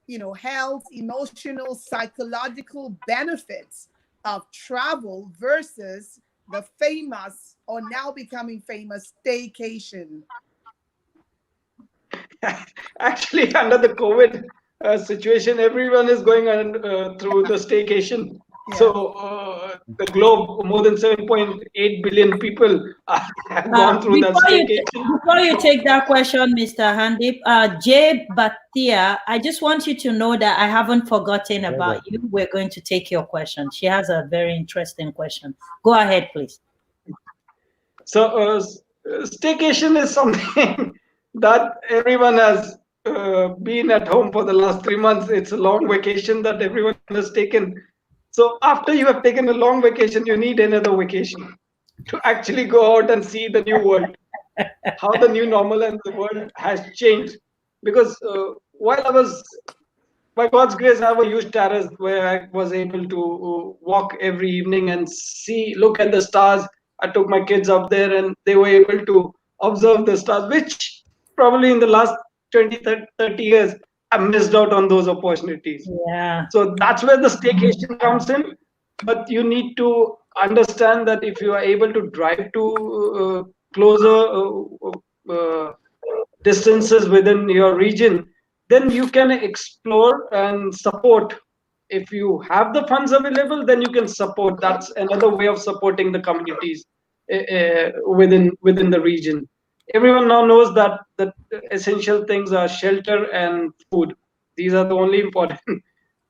You know, health, emotional, psychological benefits of travel versus the famous or now becoming famous staycation. Actually, under the COVID situation, everyone is going through the staycation. Yeah. So the globe, more than 7.8 billion people have gone through that staycation. before you take that question, Mr. Handip, Jay Batia, I just want you to know that I haven't forgotten about you. We're going to take your question. She has a very interesting question. Go ahead, please. So staycation is something that everyone has been at home for the last 3 months. It's a long vacation that everyone has taken. So after you have taken a long vacation, you need another vacation to actually go out and see the new world, how the new normal and the world has changed. Because while I was, by God's grace, I have a huge terrace where I was able to walk every evening and see, look at the stars. I took my kids up there and they were able to observe the stars, which probably in the last 20, 30 years, I missed out on those opportunities. Yeah. So that's where the staycation comes in. But you need to understand that if you are able to drive to closer distances within your region, then you can explore and support. If you have the funds available, then you can support. That's another way of supporting the communities within the region. Everyone now knows that the essential things are shelter and food. These are the only important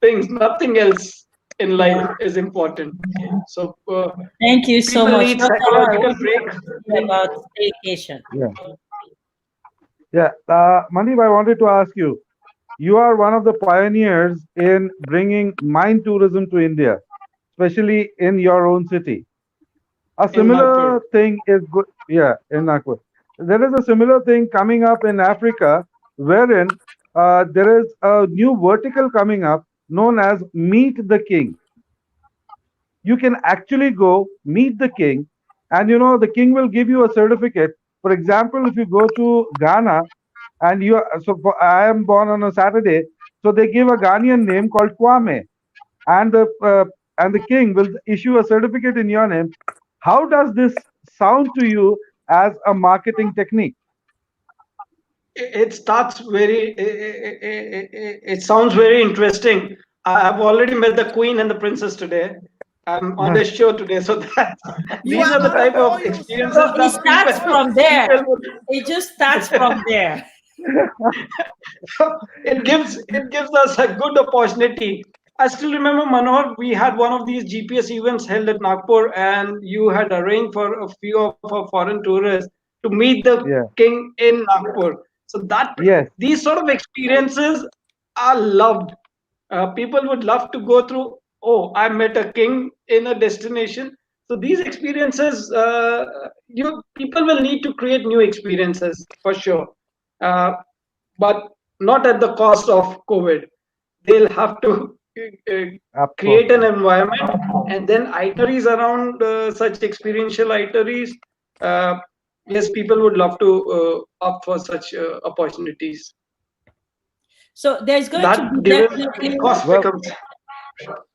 things. Nothing else in Yeah. life is important. So Thank you so people much. need Dr. Roy, psychological what do breaks. you think about staycation? Yeah. Yeah. Mandeep, I wanted to ask you, you are one of the pioneers in bringing mind tourism to India, especially in your own city. A In Nagpur. similar thing is good, yeah, in Nagpur. There is a similar thing coming up in Africa, wherein there is a new vertical coming up known as Meet the King. You can actually go meet the king, and the king will give you a certificate. For example, if you go to Ghana, and I am born on a Saturday, so they give a Ghanaian name called Kwame, and the king will issue a certificate in your name. How does this sound to you as a marketing technique? It starts very it sounds very interesting. I've already met the queen and the princess today. I'm on the show today, so that You these are are the on a type of royal So experiences show. it that people starts from there. people would It just starts from there. so it gives us a good opportunity. I still remember, Manohar, we had one of these GPS events held at Nagpur, and you had arranged for a few of our foreign tourists to meet the Yeah. king in Nagpur. So that Yes. these sort of experiences are loved. People would love to go through. Oh, I met a king in a destination. So these experiences, people will need to create new experiences for sure. Uh, but not at the cost of COVID. They'll have to uh, Of course. create an environment, and then itineraries around such experiential itineraries. Uh, yes, people would love to opt for such opportunities. So there's going to be That given definitely cost Well, becomes.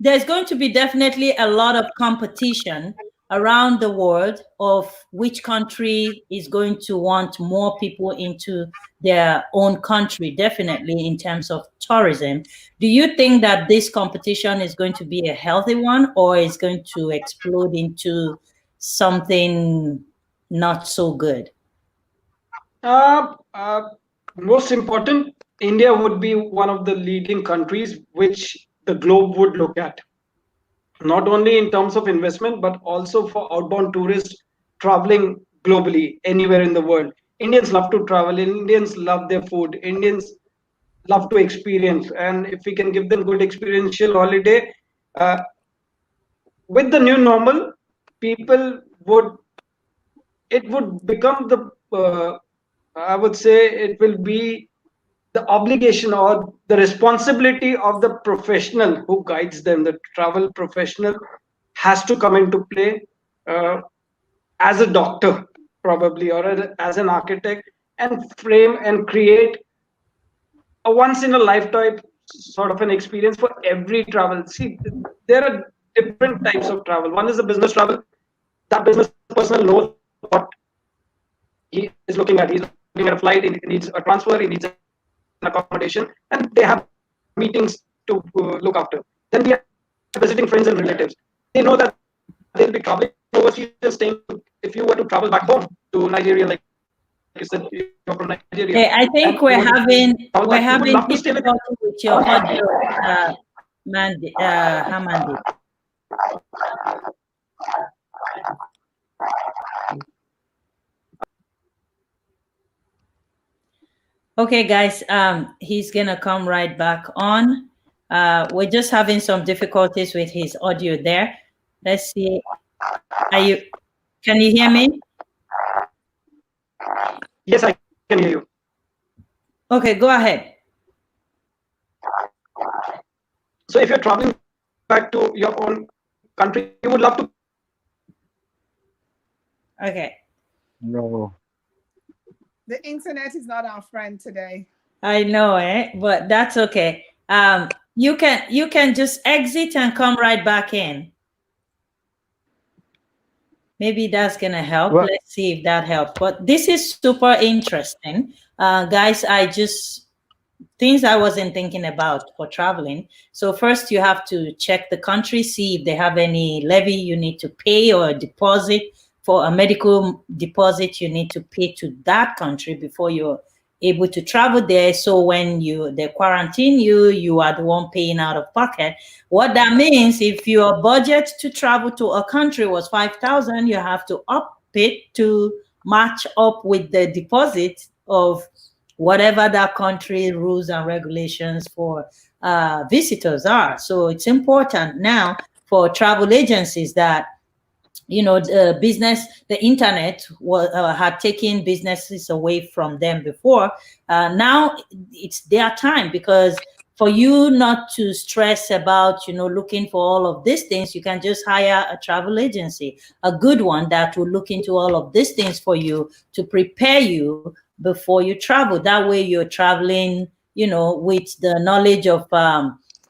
there's going to be definitely a lot of competition around the world of which country is going to want more people into their own country, definitely in terms of tourism. Do you think that this competition is going to be a healthy one, or is going to explode into something not so good? Uh, uh, Most important, India would be one of the leading countries which the globe would look at, not only in terms of investment, but also for outbound tourists traveling globally, anywhere in the world. Indians love to travel, Indians love their food, Indians love to experience. And if we can give them good experiential holiday, uh, with the new normal, people would, it would become the, I would say it will be the obligation or the responsibility of the professional who guides them. The travel professional has to come into play, uh, as a doctor probably, or as an architect, and frame and create a once in a lifetime sort of an experience for every travel. See, there are different types of travel. One is the business travel. That business person knows what he is looking at. He's looking at a flight, he needs a transfer, he needs an accommodation, and they have meetings to look after. Then we are visiting friends and relatives. They know that they'll be traveling overseas and staying. If you were to travel back home to Nigeria, like you said, you're from Nigeria, and you would travel back, you would love to stay with. I think we're having difficulty with your audio, Hamandi. Okay, guys, he's gonna come right back on. We're just having some difficulties with his audio there. Let's see. Are you? Can you hear me? Yes, I can hear you. Okay, go ahead. So if you're traveling back to your own country, you would love to. Okay, no. The internet is not our friend today. I know, but that's okay. You can just exit and come right back in. Maybe that's gonna help. Well, Let's see if that helps. But this is super interesting, guys. I just things I wasn't thinking about for traveling. So first you have to check the country, see if they have any levy you need to pay or a deposit. For a medical deposit, you need to pay to that country before you're able to travel there. So when they quarantine you, you are the one paying out of pocket. What that means, if your budget to travel to a country was 5,000, you have to up it to match up with the deposit of whatever that country rules and regulations for visitors are. So it's important now for travel agencies that the business, the internet had taken businesses away from them before. Now it's their time, because for you not to stress about looking for all of these things, you can just hire a travel agency, a good one that will look into all of these things for you to prepare you before you travel. That way you're traveling with the knowledge of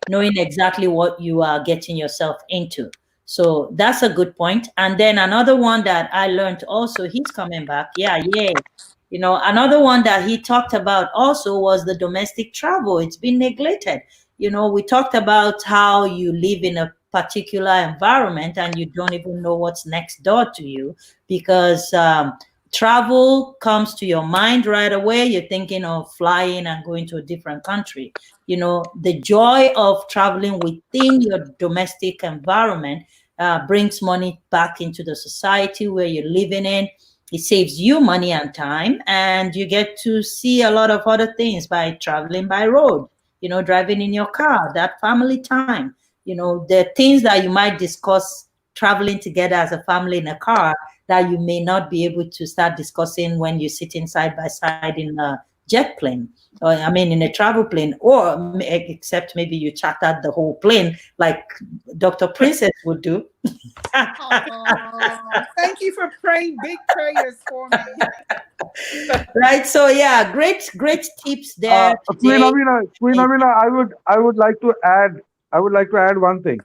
knowing exactly what you are getting yourself into. So that's a good point. And then another one that I learned also, he's coming back. Yeah, yay. Another one that he talked about also was the domestic travel. It's been neglected. We talked about how you live in a particular environment and you don't even know what's next door to you, because travel comes to your mind right away. You're thinking of flying and going to a different country. The joy of traveling within your domestic environment brings money back into the society where you're living in. It saves you money and time, and you get to see a lot of other things by traveling by road, driving in your car, that family time, the things that you might discuss traveling together as a family in a car that you may not be able to start discussing when you're sitting side by side in a jet plane, or I mean, in a travel plane, or except maybe you chartered the whole plane like Dr. Princess would do. Oh, thank you for praying big prayers for me. Right. So yeah, great tips there Queen today. Amina, Queen Eh, Amina, I would like to add one thing.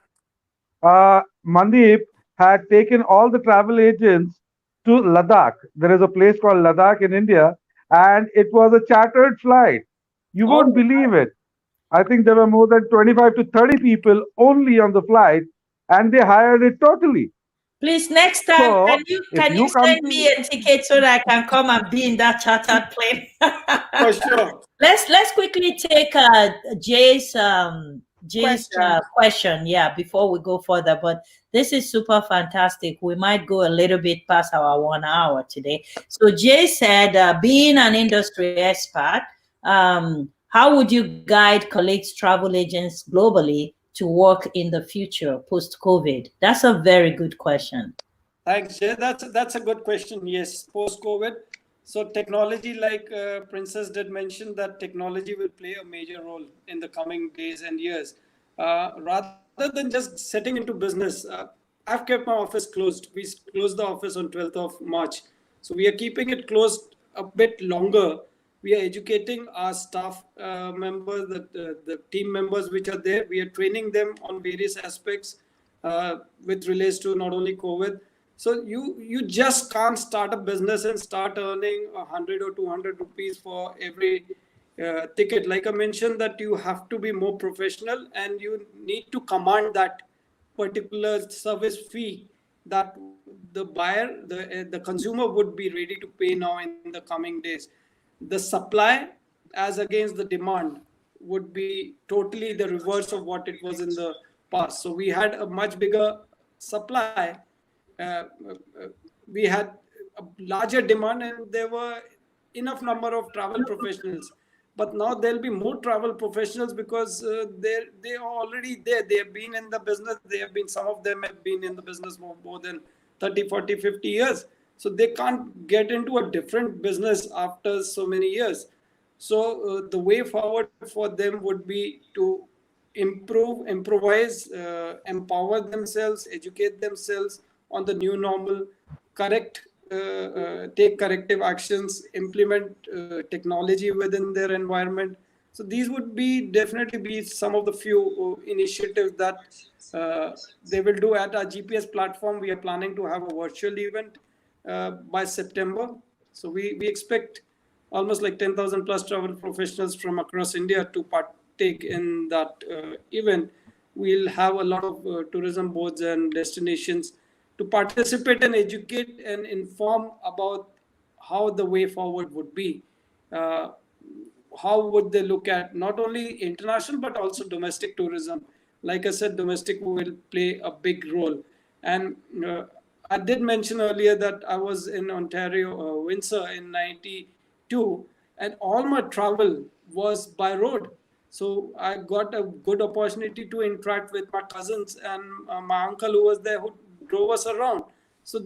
Mandeep had taken all the travel agents to Ladakh. There is a place called Ladakh in India, and it was a chartered flight. You won't Oh, believe it. I think there were more than 25 to 30 people only on the flight, and they hired it totally. please, next time, So if can you you come send me to a ticket so that I can come and be in that chartered plane? For sure. Let's quickly take Jay's Question. question, yeah, before we go further. But this is super fantastic. We might go a little bit past our 1 hour today. So Jay said, being an industry expert, how would you guide colleagues, travel agents globally to work in the future post COVID? That's a very good question. Thanks, Jay. That's a good question. Yes, post COVID. So technology, like Princess did mention, that technology will play a major role in the coming days and years. Rather than just setting into business, I've kept my office closed. We closed the office on 12th of March. So we are keeping it closed a bit longer. We are educating our staff members, the team members which are there. We are training them on various aspects which relates to not only COVID. So you just can't start a business and start earning 100 or 200 rupees for every ticket. Like I mentioned, that you have to be more professional and you need to command that particular service fee that the buyer, the consumer would be ready to pay now in the coming days. The supply as against the demand would be totally the reverse of what it was in the past. So we had a much bigger supply, uh, we had a larger demand, and there were enough number of travel professionals. But now there'll be more travel professionals because they are already there. They have been in the business. They have been, some of them have been in the business for more than 30, 40, 50 years. So they can't get into a different business after so many years. So the way forward for them would be to improve, improvise, empower themselves, educate themselves on the new normal, correct, take corrective actions, implement technology within their environment. So these would be definitely be some of the few initiatives that they will do at our GPS platform. We are planning to have a virtual event by September. So we expect almost like 10,000 plus travel professionals from across India to partake in that event. We'll have a lot of tourism boards and destinations to participate and educate and inform about how the way forward would be. Uh, how would they look at not only international but also domestic tourism? Like I said, domestic will play a big role. And I did mention earlier that I was in Ontario, Windsor in 92, and all my travel was by road. So I got a good opportunity to interact with my cousins and my uncle who was there, who drove us around. So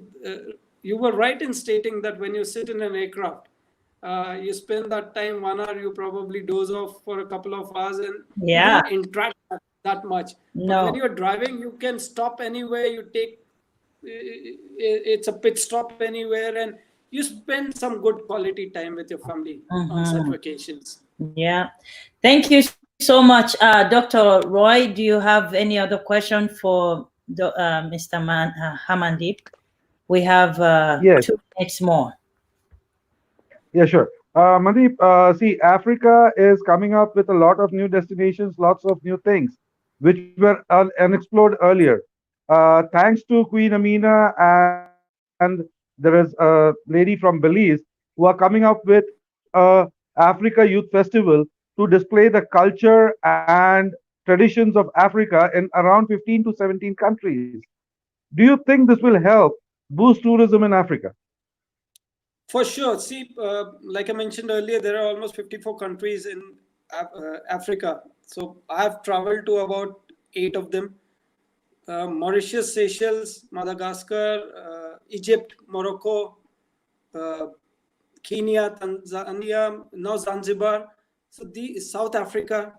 you were right in stating that when you sit in an aircraft, you spend that time 1 hour, you probably doze off for a couple of hours and you Yeah. don't interact that much. But when No. you're driving, you can stop anywhere, you take, it's a pit stop anywhere, and you spend some good quality time with your family on such Mhm. vacations. Yeah. Thank you so much. Dr. Roy, do you have any other question for Mr. Hamandeep? We have yes, 2 minutes more. yeah, sure. Mandeep, see, Africa is coming up with a lot of new destinations, lots of new things, which were unexplored earlier. Thanks to Queen Amina, and there is a lady from Belize who are coming up with Africa Youth Festival to display the culture and traditions of Africa in around 15 to 17 countries. Do you think this will help boost tourism in Africa? For sure. See, like I mentioned earlier, there are almost 54 countries in Africa. So I have traveled to about 8 of them: Mauritius, Seychelles, Madagascar, Egypt, Morocco, uh, Kenya, Tanzania, now Zanzibar. So the South Africa,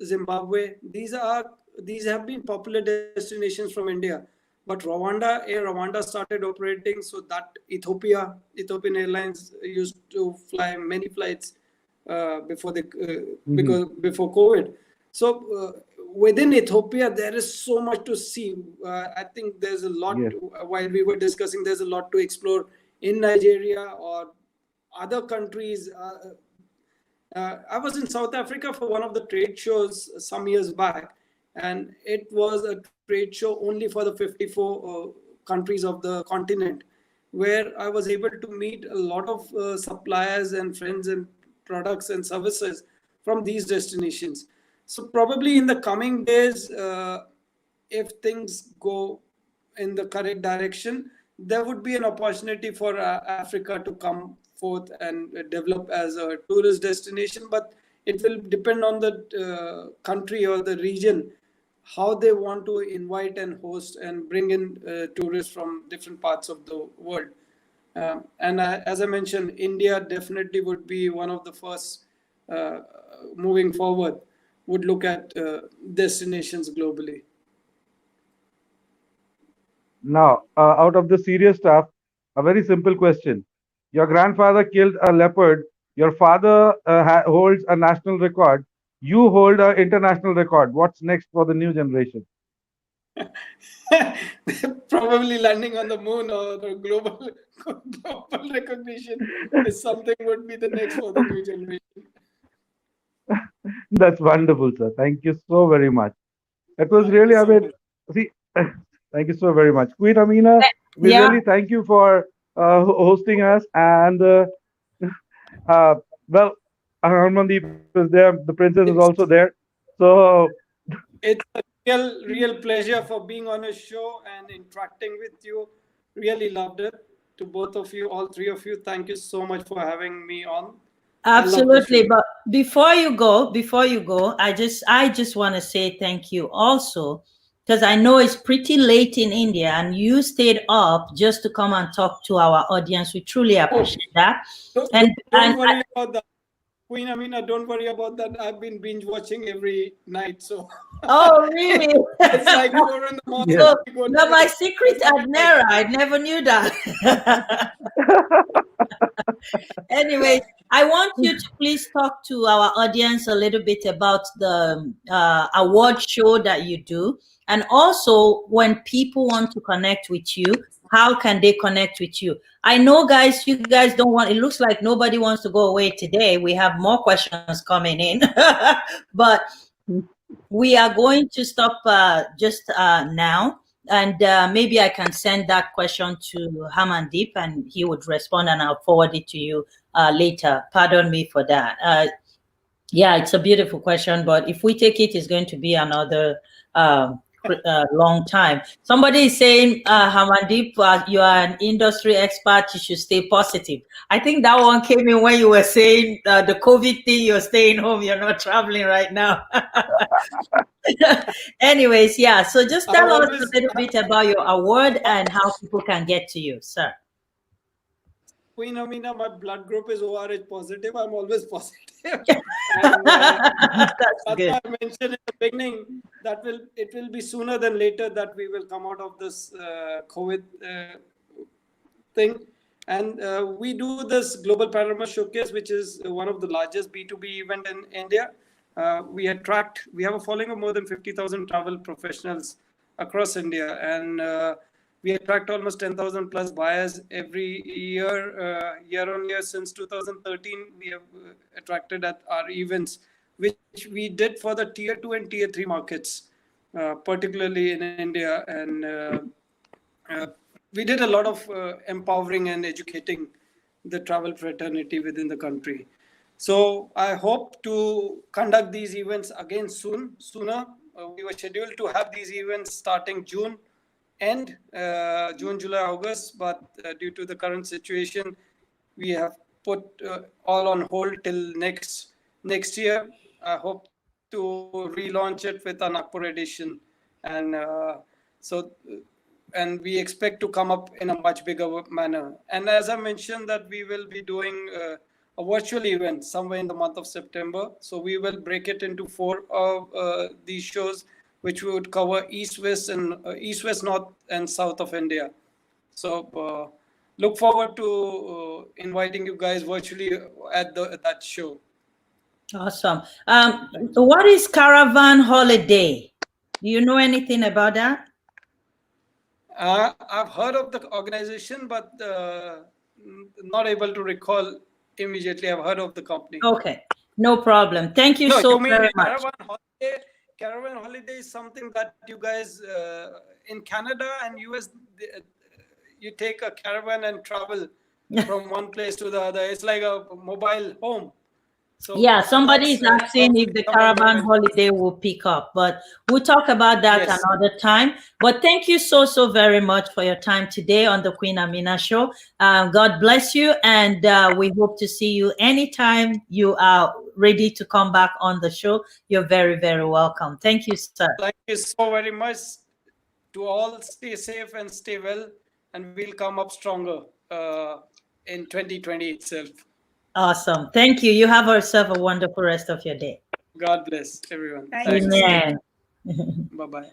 Zimbabwe, these have been popular destinations from India. But Air Rwanda started operating, so that Ethiopian Airlines used to fly many flights Mhm. before COVID. So within Ethiopia, there is so much to see. I think there's a lot. Yes. While we were discussing, there's a lot to explore in Nigeria or other countries. I was in South Africa for one of the trade shows some years back, and it was a trade show only for the 54 countries of the continent, where I was able to meet a lot of suppliers and friends and products and services from these destinations. So probably in the coming days, if things go in the correct direction, there would be an opportunity for Africa to come forth and develop as a tourist destination. But it will depend on the country or the region, how they want to invite and host and bring in tourists from different parts of the world. As I mentioned, India definitely would be one of the first moving forward, would look at destinations globally. Now, out of the serious stuff, a very simple question. Your grandfather killed a leopard. Your father holds a national record. You hold an international record. What's next for the new generation? Probably landing on the moon or the global recognition is something would be the next for the new generation. That's wonderful, sir. Thank you so very much. That was Thank you really, I so mean, much. see, thank you so very much. Queen Amina, we Yeah, really thank you for hosting us. And uh, well, Marmandeep is there, the princess is also It's there. So, it's a real pleasure for being on a show and interacting with you. Really loved it. To both of you, all three of you, thank you so much for having me on. I love the absolutely. show. But before you go, I just want to say thank you also, because I know it's pretty late in India and you stayed up just to come and talk to our audience. We truly Oh, appreciate that. don't, And don't don't worry about that. Queen Amina, don't worry about that. I've been binge watching every night, so oh, really? it's like 4 in the morning. yes. So We go to you're my bed. secret That's my bed. admirer. I never knew that. Anyways, I want you to please talk to our audience a little bit about the award show that you do. And also, when people want to connect with you, how can they connect with you? I know, guys, you guys don't want, it looks like nobody wants to go away today. We have more questions coming in. But we are going to stop just now, and maybe I can send that question to Hamandeep and he would respond, and I'll forward it to you later. Pardon me for that. Yeah, it's a beautiful question, but if we take it, it's going to be another long time. Somebody is saying, Hamandeep, you are an industry expert. You should stay positive. I think that one came in when you were saying the COVID thing. You're staying home. You're not traveling right now. Anyways, yeah. So just I've tell us a always, little bit about your award and how people can get to you, sir. Queen Amina, my blood group is ORH positive. I'm always positive. And That's as good. I mentioned in the beginning, it will be sooner than later that we will come out of this COVID thing. And we do this Global Panorama Showcase, which is one of the largest B2B event in India. We have a following of more than 50,000 travel professionals across India. And we attract almost 10,000 plus buyers every year on year. Since 2013, we have attracted at our events, which we did for the tier 2 and tier 3 markets, particularly in India. And uh, we did a lot of empowering and educating the travel fraternity within the country. So I hope to conduct these events again sooner. We were scheduled to have these events starting June end, June, July, August, but due to the current situation, we have put all on hold till next year. I hope to relaunch it with an Nagpur edition, and so and we expect to come up in a much bigger manner. And as I mentioned, that we will be doing a virtual event somewhere in the month of September. So we will break it into 4 of these shows, which we would cover east, west, north, and south of India. So look forward to inviting you guys virtually at that show. Awesome. What is Caravan Holiday? Do you know anything about that? I've heard of the organization, but not able to recall immediately. I've heard of the company. Okay, no problem. Thank you No, so you mean very much. Caravan Holiday? Caravan Holiday is something that you guys in Canada and US, you take a caravan and travel from one place to the other. It's like a mobile home. So Yeah, somebody is asking if the caravan government. holiday will pick up, but we'll talk about that Yes. another time. But thank you so very much for your time today on the Queen Amina Show. God bless you, and we hope to see you anytime you are ready to come back on the show. You're very welcome. Thank you, sir. Thank you so very much. To all, stay safe and stay well, and we'll come up stronger in 2020 itself. Awesome. Thank you. You have yourself a wonderful rest of your day. God bless everyone. Amen. Bye-bye.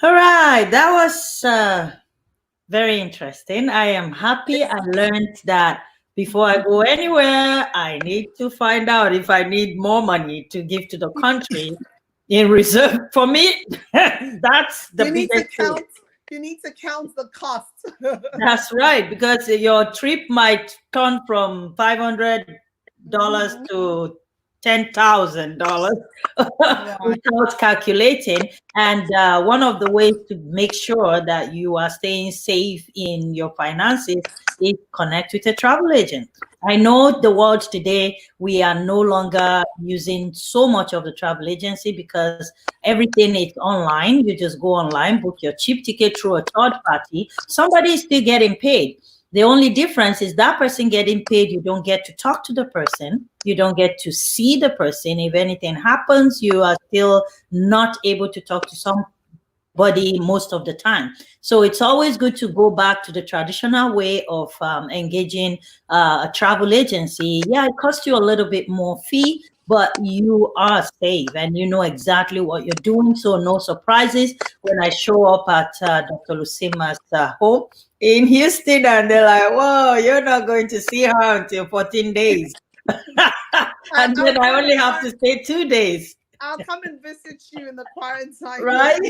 All right. That was very interesting. I am happy I learned that before I go anywhere, I need to find out if I need more money to give to the country in reserve. For me, that's the biggest thing. You need to count the costs. That's right, because your trip might turn from $500 to $10,000 without calculating. And one of the ways to make sure that you are staying safe in your finances is connect with a travel agent. I know the world today, we are no longer using so much of the travel agency because everything is online. You just go online, book your cheap ticket through a third party. Somebody is still getting paid. The only difference is that person getting paid, you don't get to talk to the person. You don't get to see the person. If anything happens, you are still not able to talk to somebody most of the time. So it's always good to go back to the traditional way of engaging a travel agency. Yeah, it costs you a little bit more fee, but you are safe and you know exactly what you're doing. So no surprises when I show up at Dr. Lucima's home in Houston and they're like, whoa, you're not going to see her until 14 days. And then I only have to stay 2 days. I'll come and visit you in the quarantine. Right?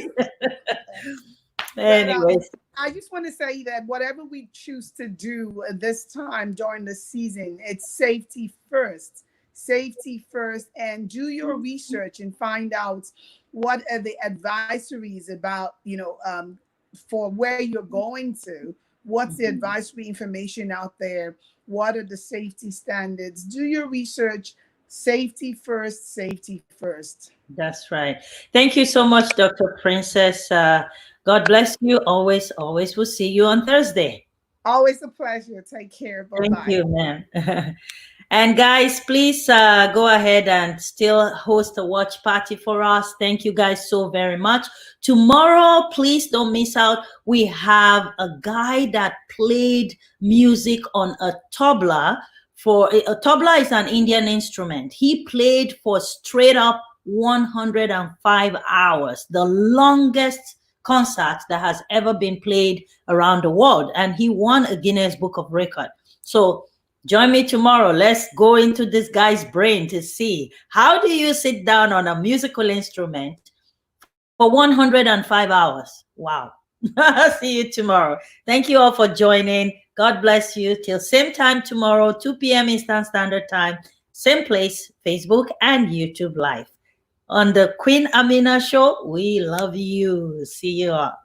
Anyways. I just want to say that whatever we choose to do this time during the season, it's safety first. Safety first, and do your research and find out what are the advisories about, for where you're going to. What's the advisory information out there? What are the safety standards? Do your research. Safety first, safety first. That's right. Thank you so much, Dr. Princess. God bless you. Always we'll see you on Thursday. Always a pleasure. Take care. Bye-bye. Thank you, man. And guys, please go ahead and still host a watch party for us. Thank you guys so very much. Tomorrow, please don't miss out. We have a guy that played music on a tabla. A tabla is an Indian instrument. He played for straight up 105 hours, the longest concert that has ever been played around the world. And he won a Guinness Book of Record. So join me tomorrow. Let's go into this guy's brain to see how do you sit down on a musical instrument for 105 hours. Wow. See you tomorrow. Thank you all for joining. God bless you. Till same time tomorrow, 2 p.m. Eastern Standard Time, same place, Facebook and YouTube Live. On the Queen Amina Show, we love you. See you all.